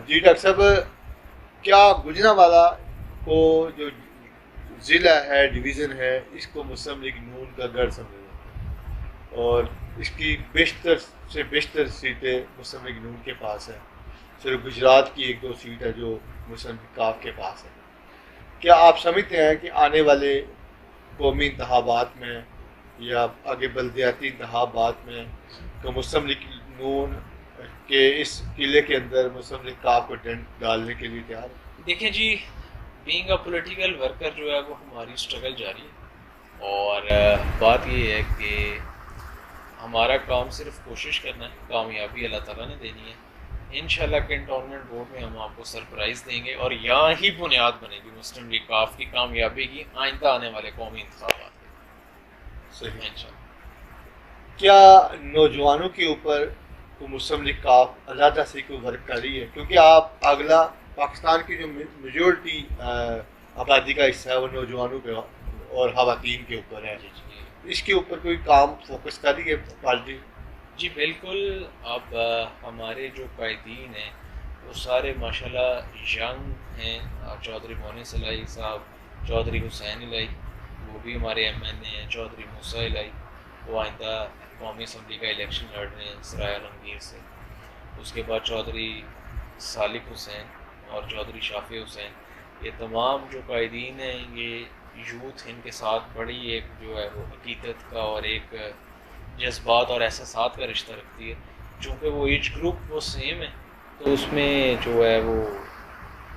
جی ڈاکٹر صاحب، کیا گوجرانوالہ کو جو ضلع ہے، ڈویژن ہے، اس کو مسلم لیگ نون کا گڑھ سمجھا جاتا ہے اور اس کی بیشتر سے بیشتر سیٹیں مسلم لیگ نون کے پاس ہیں، صرف گجرات کی 1-2 سیٹ ہے جو مسلم لیگ کاف کے پاس ہے۔ کیا آپ سمجھتے ہیں کہ آنے والے قومی انتخابات میں یا آگے بلدیاتی انتخابات میں تو مسلم لیگ نون کے اس قلعے کے اندر مسلم لیگ کاف کو ڈنڈ ڈالنے کے لیے تیار ہے؟ دیکھیں جی، بینگ اے پولیٹیکل ورکر جو ہے وہ ہماری اسٹرگل جاری ہے، اور بات یہ ہے کہ ہمارا کام صرف کوشش کرنا ہے، کامیابی اللہ تعالیٰ نے دینی ہے۔ انشاءاللہ کنٹونمنٹ بورڈ میں ہم آپ کو سرپرائز دیں گے، اور یہاں ہی بنیاد بنے گی مسلم لیگ کاف کی کامیابی کی آئندہ آنے والے قومی انتخابات کی۔ صحیح۔ انشاءاللہ کیا نوجوانوں کے اوپر تو مسلم لیگ کاف علیحدہ سے کوئی ورک کر رہی ہے؟ کیونکہ آپ اگلا پاکستان کی جو میجورٹی آبادی کا حصہ ہے وہ نوجوانوں کے اور خواتین کے اوپر ہے، اس کے اوپر کوئی کام فوکس کر رہی ہے پارٹی؟ جی بالکل۔ اب ہمارے جو قائدین ہیں وہ سارے ماشاءاللہ ینگ ہیں۔ چوہدری مونس الہی صاحب، چوہدری حسین الہی وہ بھی ہمارے ایم این اے ہیں، چوہدری موسیٰ الہی وہ آئندہ قومی اسمبلی کا الیکشن لڑ رہے ہیں سرائے عالمگیر سے۔ اس کے بعد چوہدری سالک حسین اور چوہدری شافی حسین، یہ تمام جو قائدین ہیں یہ یوتھ ان کے ساتھ بڑی ایک جو ہے وہ عقیدت کا اور ایک جذبات اور احساسات کا رشتہ رکھتی ہے۔ چونکہ وہ ایج گروپ وہ سیم ہے، تو اس میں جو ہے وہ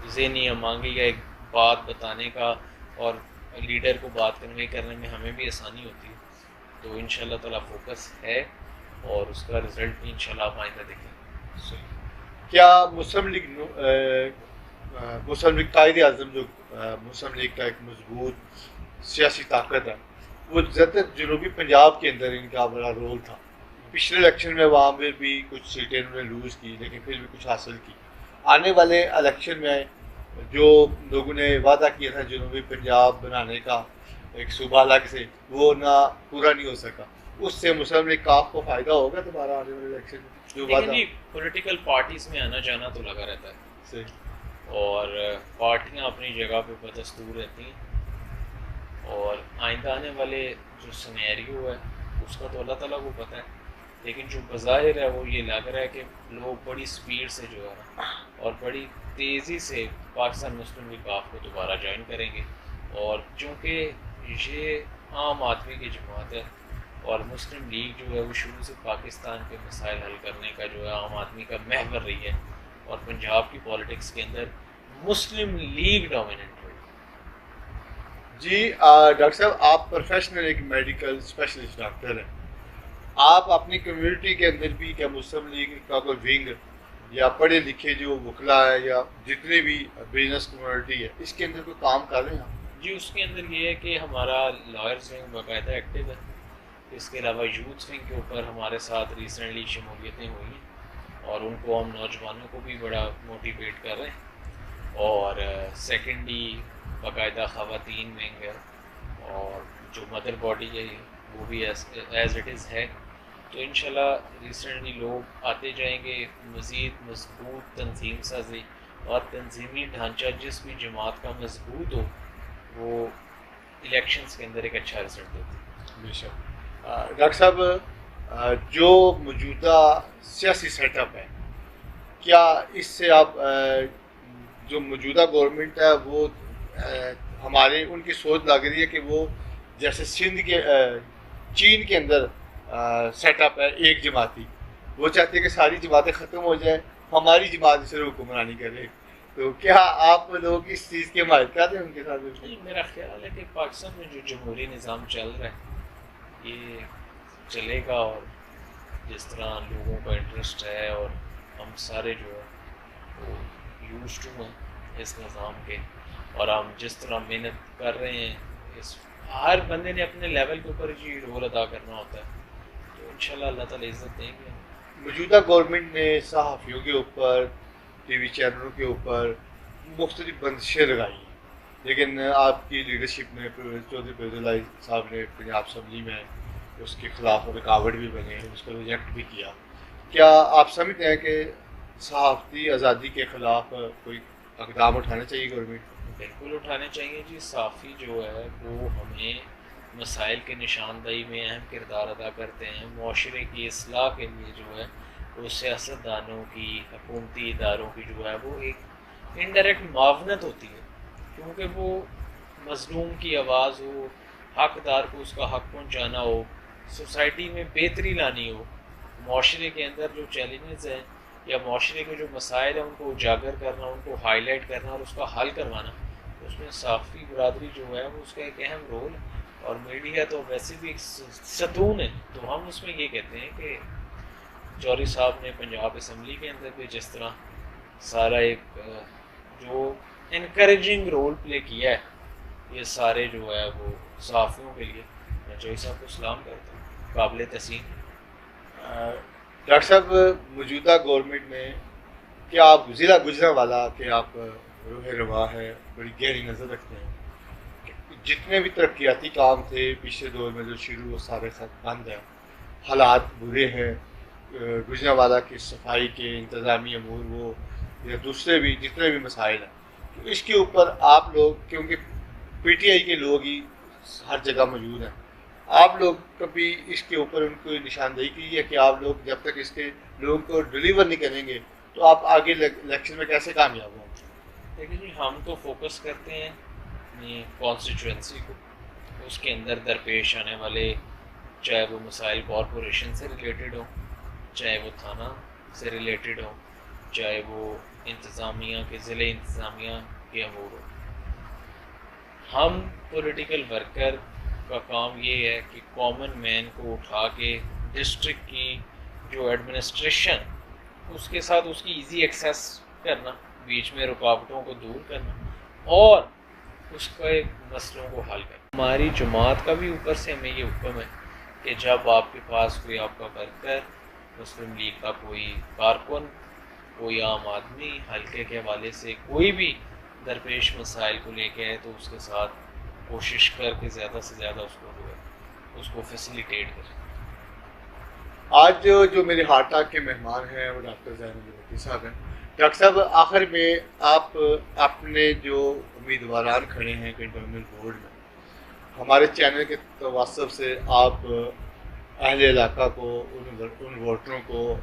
ذہنی امانگی کا ایک بات بتانے کا اور لیڈر کو بات کرنے میں ہمیں بھی آسانی ہوتی ہے. تو انشاءاللہ تعالیٰ فوکس ہے اور اس کا رزلٹ بھی انشاءاللہ آپ آئندہ دیکھیں. کیا مسلم لیگ قائد اعظم جو مسلم لیگ کا ایک مضبوط سیاسی طاقت ہے وہ زیادہ تر جنوبی پنجاب کے اندر ان کا بڑا رول تھا. پچھلے الیکشن میں وہاں پہ بھی کچھ سیٹیں انہوں نے لوز کی لیکن پھر بھی کچھ حاصل کی. آنے والے الیکشن میں جو لوگوں نے وعدہ کیا تھا جنوبی پنجاب بنانے کا ایک صوبہ الگ سے وہ نہ پورا نہیں ہو سکا. اس سے مسلم لیگ کاف کو فائدہ ہوگا تمہارا آنے والے الیکشن میں جو وعدہ؟ جی پولیٹیکل پارٹیز میں آنا جانا تو لگا رہتا ہے صحیح. اور پارٹیاں اپنی جگہ پہ بدستور رہتی ہیں اور آئندہ آنے والے جو سنیریو ہے اس کا تو اللہ تعالیٰ کو پتہ ہے. لیکن جو بظاہر ہے وہ یہ لگ رہا ہے کہ لوگ بڑی سپیڈ سے جو ہے اور بڑی تیزی سے پاکستان مسلم لیگ کاف کو دوبارہ جوائن کریں گے. اور چونکہ یہ عام آدمی کی جماعت ہے اور مسلم لیگ جو ہے وہ شروع سے پاکستان کے مسائل حل کرنے کا جو ہے عام آدمی کا محور رہی ہے اور پنجاب کی پالیٹکس کے اندر مسلم لیگ ڈومیننٹ ہوئی. جی ڈاکٹر صاحب آپ پروفیشنل ایک میڈیکل اسپیشلسٹ ڈاکٹر ہیں. آپ اپنی کمیونٹی کے اندر بھی کیا مسلم لیگ کا کوئی ونگ یا پڑھے لکھے جو وکلا ہے یا جتنے بھی بزنس کمیونٹی ہے اس کے اندر کوئی کام کر رہے ہیں؟ جی اس کے اندر یہ ہے کہ ہمارا لائرز ونگ باقاعدہ ایکٹیو ہے. اس کے علاوہ یوتھ ونگ کے اوپر ہمارے ساتھ ریسنٹلی شمولیتیں ہوئی ہیں اور ان کو ہم نوجوانوں کو بھی بڑا موٹیویٹ کر رہے ہیں. اور سیکنڈلی باقاعدہ خواتین ونگ ہے اور جو مدر باڈی ہے وہ بھی ایز اٹ از ہے. تو انشاءاللہ ریسنٹلی لوگ آتے جائیں گے. مزید مضبوط تنظیم سازی اور تنظیمی ڈھانچہ جس بھی جماعت کا مضبوط ہو وہ الیکشنز کے اندر ایک اچھا رزلٹ دیتی ہے. بے شک. ڈاکٹر صاحب جو موجودہ سیاسی سیٹ اپ ہے کیا اس سے آپ جو موجودہ گورنمنٹ ہے وہ ہمارے ان کی سوچ لگ رہی ہے کہ وہ جیسے سندھ کے چین کے اندر سیٹ اپ ہے ایک جماعتی وہ چاہتے ہیں کہ ساری جماعتیں ختم ہو جائیں ہماری جماعت صرف حکمرانی کرے. تو کیا آپ لوگ اس چیز کی حمایت کرتے ہیں ان کے ساتھ؟ میرا خیال ہے کہ پاکستان میں جو جمہوری نظام چل رہا ہے یہ چلے گا اور جس طرح لوگوں کا انٹرسٹ ہے اور ہم سارے جو ہے وہ یوز ٹو ہیں اس نظام کے اور ہم جس طرح محنت کر رہے ہیں اس ہر بندے نے اپنے لیول کے اوپر جی رول ادا کرنا ہوتا ہے. تو انشاءاللہ اللہ تعالیٰ عزت دیں گے. موجودہ گورنمنٹ نے صحافیوں کے اوپر ٹی وی چینلوں کے اوپر مختلف بندشیں لگائی ہیں لیکن آپ کی لیڈرشپ میں چودھری پرویز اللہ صاحب نے پنجاب اسمبلی میں اس کے خلاف رکاوٹ بھی بنے اس کو ریجیکٹ بھی کیا. کیا آپ سمجھتے ہیں کہ صحافتی آزادی کے خلاف کوئی اقدام اٹھانا چاہیے گورنمنٹ کو؟ بالکل اٹھانے چاہیے جی. صحافی جو ہے وہ ہمیں مسائل کے نشاندہی میں اہم کردار ادا کرتے ہیں. معاشرے کی اصلاح کے لیے جو ہے وہ سیاستدانوں کی حکومتی اداروں کی جو ہے وہ ایک انڈائریکٹ معاونت ہوتی ہے کیونکہ وہ مظلوم کی آواز ہو حقدار کو اس کا حق پہنچانا ہو سوسائٹی میں بہتری لانی ہو معاشرے کے اندر جو چیلنجز ہیں یا معاشرے کے جو مسائل ہیں ان کو اجاگر کرنا ان کو ہائی لائٹ کرنا اور اس کا حل کروانا اس میں صحافی برادری جو ہے وہ اس کا ایک اہم رول ہے. اور میڈیا تو ویسے بھی ایک ستون ہے. تو ہم اس میں یہ کہتے ہیں کہ جوہری صاحب نے پنجاب اسمبلی کے اندر بھی جس طرح سارا ایک جو انکریجنگ رول پلے کیا ہے یہ سارے جو ہے وہ صحافیوں کے لیے میں جوہری صاحب کو سلام کرتا ہوں قابل تحسین. ڈاکٹر صاحب موجودہ گورنمنٹ میں کیا آپ ضلع گجرانوالہ کے آپ روح رواں ہے بڑی گہری نظر رکھتے ہیں جتنے بھی ترقیاتی کام تھے پچھلے دور میں جو شروع وہ سارے بند ہیں حالات برے ہیں گجرانوالہ کی صفائی کے انتظامی امور وہ یا دوسرے بھی جتنے بھی مسائل ہیں تو اس کے اوپر آپ لوگ کیونکہ پی ٹی آئی کے لوگ ہی ہر جگہ موجود ہیں آپ لوگ کبھی اس کے اوپر ان کو نشاندہی کی ہے کہ آپ لوگ جب تک اس کے لوگوں کو ڈلیور نہیں کریں گے تو آپ آگے الیکشن میں کیسے کامیاب ہوں گے؟ لیکن جی ہم تو فوکس کرتے ہیں اپنی کانسٹیچوئنسی کو اس کے اندر درپیش آنے والے چاہے وہ مسائل کارپوریشن سے ریلیٹڈ ہوں چاہے وہ تھانہ سے ریلیٹڈ ہوں چاہے وہ انتظامیہ کے ضلع انتظامیہ کے امور ہوں ہم پولیٹیکل ورکر کا کام یہ ہے کہ کامن مین کو اٹھا کے ڈسٹرکٹ کی جو ایڈمنسٹریشن اس کے ساتھ اس کی ایزی ایکسیس کرنا، بیچ میں رکاوٹوں کو دور کرنا اور اس کے مسئلوں کو حل کرنا۔ ہماری جماعت کا بھی اوپر سے ہمیں یہ حکم ہے کہ جب آپ کے پاس کوئی آپ کا ورکر، مسلم لیگ کا کوئی کارکن، کوئی عام آدمی حلقے کے حوالے سے کوئی بھی درپیش مسائل کو لے کے آئے تو اس کے ساتھ کوشش کر کے زیادہ سے زیادہ اس کو فیسیلیٹیٹ کریں۔ آج جو میرے ہارٹ ٹاک کے مہمان ہیں وہ ڈاکٹر زین علی بھٹی صاحب ہیں۔ ڈاکٹر صاحب، آخر میں آپ اپنے جو امیدواران کھڑے ہیں کنٹونمنٹ بورڈ میں، ہمارے چینل کے توسط سے آپ اہل علاقہ کو، ان ووٹروں کو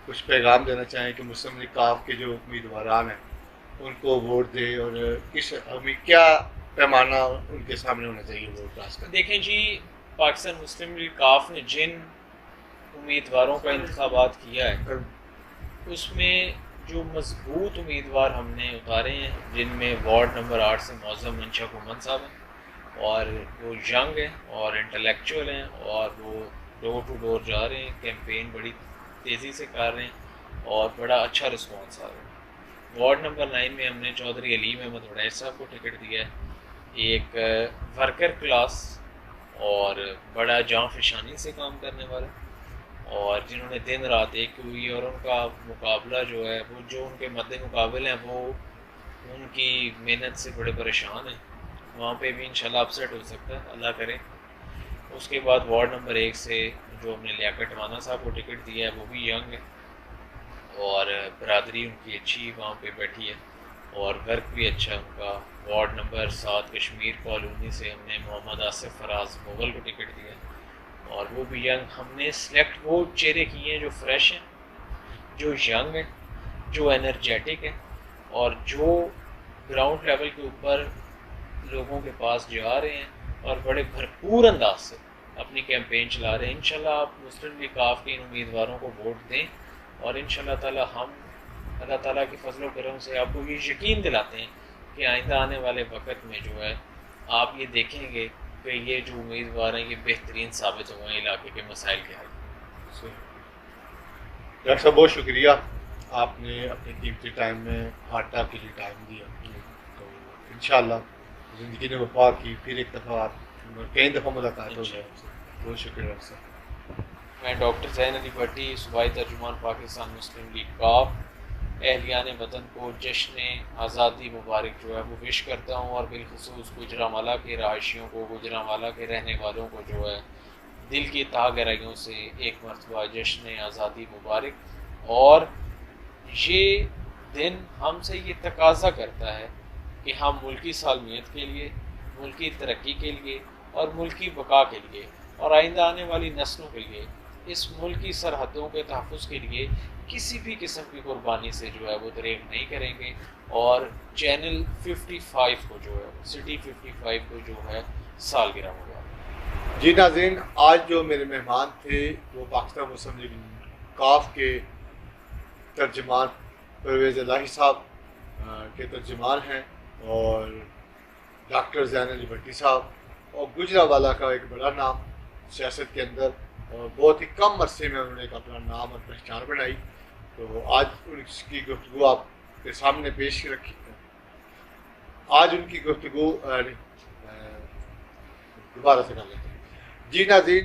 کچھ پیغام دینا چاہیں کہ مسلم لیگ کاف کے جو امیدواران ہیں ان کو ووٹ دیں، اور کیا پیمانہ ان کے سامنے ہونا چاہیے ووٹ کاسٹ کا؟ دیکھیں جی، پاکستان مسلم لیگ کاف نے جن امیدواروں کا انتخابات کیا ہے اس میں جو مضبوط امیدوار ہم نے اتارے ہیں، جن میں وارڈ نمبر 8 سے معظم منشا کومن صاحب ہیں، اور وہ ینگ ہیں اور انٹلیکچوئل ہیں، اور وہ ڈور ٹو ڈور جا رہے ہیں، کیمپین بڑی تیزی سے کر رہے ہیں اور بڑا اچھا رسپانس آ رہا ہے۔ وارڈ نمبر 9 میں ہم نے چودھری علیم احمد وڈیچ صاحب کو ٹکٹ دیا ہے، ایک ورکر کلاس اور بڑا جاں فشانی سے کام کرنے والا، اور جنہوں نے دن رات ایک ہوئی، اور ان کا مقابلہ جو ہے وہ جو ان کے مد مقابل ہیں وہ ان کی محنت سے بڑے پریشان ہیں، وہاں پہ بھی انشاءاللہ اپسیٹ ہو سکتا ہے، اللہ کرے۔ اس کے بعد وارڈ نمبر 1 سے جو ہم نے لیاقت ٹوانا صاحب کو ٹکٹ دیا ہے وہ بھی ینگ ہے اور برادری ان کی اچھی وہاں پہ بیٹھی ہے اور ورک بھی اچھا ہے ان کا۔ وارڈ نمبر 7 کشمیر کالونی سے ہم نے محمد آصف فراز مغل کو ٹکٹ دیا ہے اور وہ بھی ینگ۔ ہم نے سلیکٹ وہ چہرے کیے ہیں جو فریش ہیں، جو ینگ ہیں، جو انرجیٹک ہیں اور جو گراؤنڈ لیول کے اوپر لوگوں کے پاس جا رہے ہیں اور بڑے بھرپور انداز سے اپنی کیمپین چلا رہے ہیں۔ انشاءاللہ آپ مسلم لیگ کاف کے ان امیدواروں کو ووٹ دیں اور انشاءاللہ تعالی ہم اللہ تعالیٰ کے فضل و کرم سے آپ کو یہ یقین دلاتے ہیں کہ آئندہ آنے والے وقت میں جو ہے آپ یہ دیکھیں گے کہ یہ جو امیدوار ہیں یہ بہترین ثابت ہوئے ہیں علاقے کے مسائل کے حل۔ ڈاکٹر صاحب بہت شکریہ، آپ نے اپنے قیمتی ٹائم میں ہارٹ ٹاک کے لیے ٹائم دیا، تو انشاءاللہ زندگی نے وفا کی، پھر ایک دفعہ آپ کئی دفعہ ملاقات ہو جائے۔ بہت شکریہ ڈاکٹر صاحب۔ میں ڈاکٹر زین علی بھٹی، صوبائی ترجمان پاکستان مسلم لیگ کاف، اہلیان وطن کو جشن آزادی مبارک جو ہے وہ وش کرتا ہوں، اور بالخصوص گوجرانوالہ کے رہائشیوں کو، گوجرانوالہ کے رہنے والوں کو جو ہے دل کی تہ گہرائیوں سے ایک مرتبہ جشن آزادی مبارک۔ اور یہ دن ہم سے یہ تقاضا کرتا ہے کہ ہم ملکی سالمیت کے لیے، ملکی ترقی کے لیے اور ملکی بقا کے لیے اور آئندہ آنے والی نسلوں کے لیے اس ملک کی سرحدوں کے تحفظ کے لیے کسی بھی قسم کی قربانی سے جو ہے وہ دریغ نہیں کریں گے، اور چینل 55 کو جو ہے سٹی 55 کو جو ہے سالگرہ ہوگا۔ جی ناظرین، آج جو میرے مہمان تھے وہ پاکستان مسلم لیگ کاف کے ترجمان پرویز الہی صاحب کے ترجمان ہیں، اور ڈاکٹر زین علی بھٹی صاحب، اور گوجرانوالہ کا ایک بڑا نام سیاست کے اندر، اور بہت ہی کم عرصے میں انہوں نے ایک اپنا نام اور پہچان بنائی، تو آج ان کی گفتگو آپ کے سامنے پیش رکھی۔ آج ان کی گفتگو دوبارہ سے کر لیتے ہیں۔ جی ناظرین،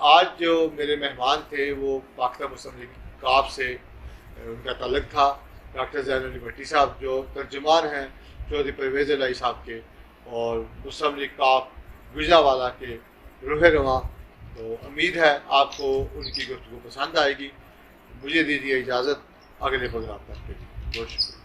آج جو میرے مہمان تھے وہ پاکستان مسلم لیگ کاف سے ان کا تعلق تھا، ڈاکٹر زین علی بھٹی صاحب جو ترجمان ہیں چودھری پرویز الہی صاحب کے، اور مسلم لیگ کاف گوجرانوالہ کے روح رواں۔ تو امید ہے آپ کو ان کی گفتگو پسند آئے گی۔ مجھے دیجیے اجازت، اگلے پروگرام تک کے لیے بہت شکریہ۔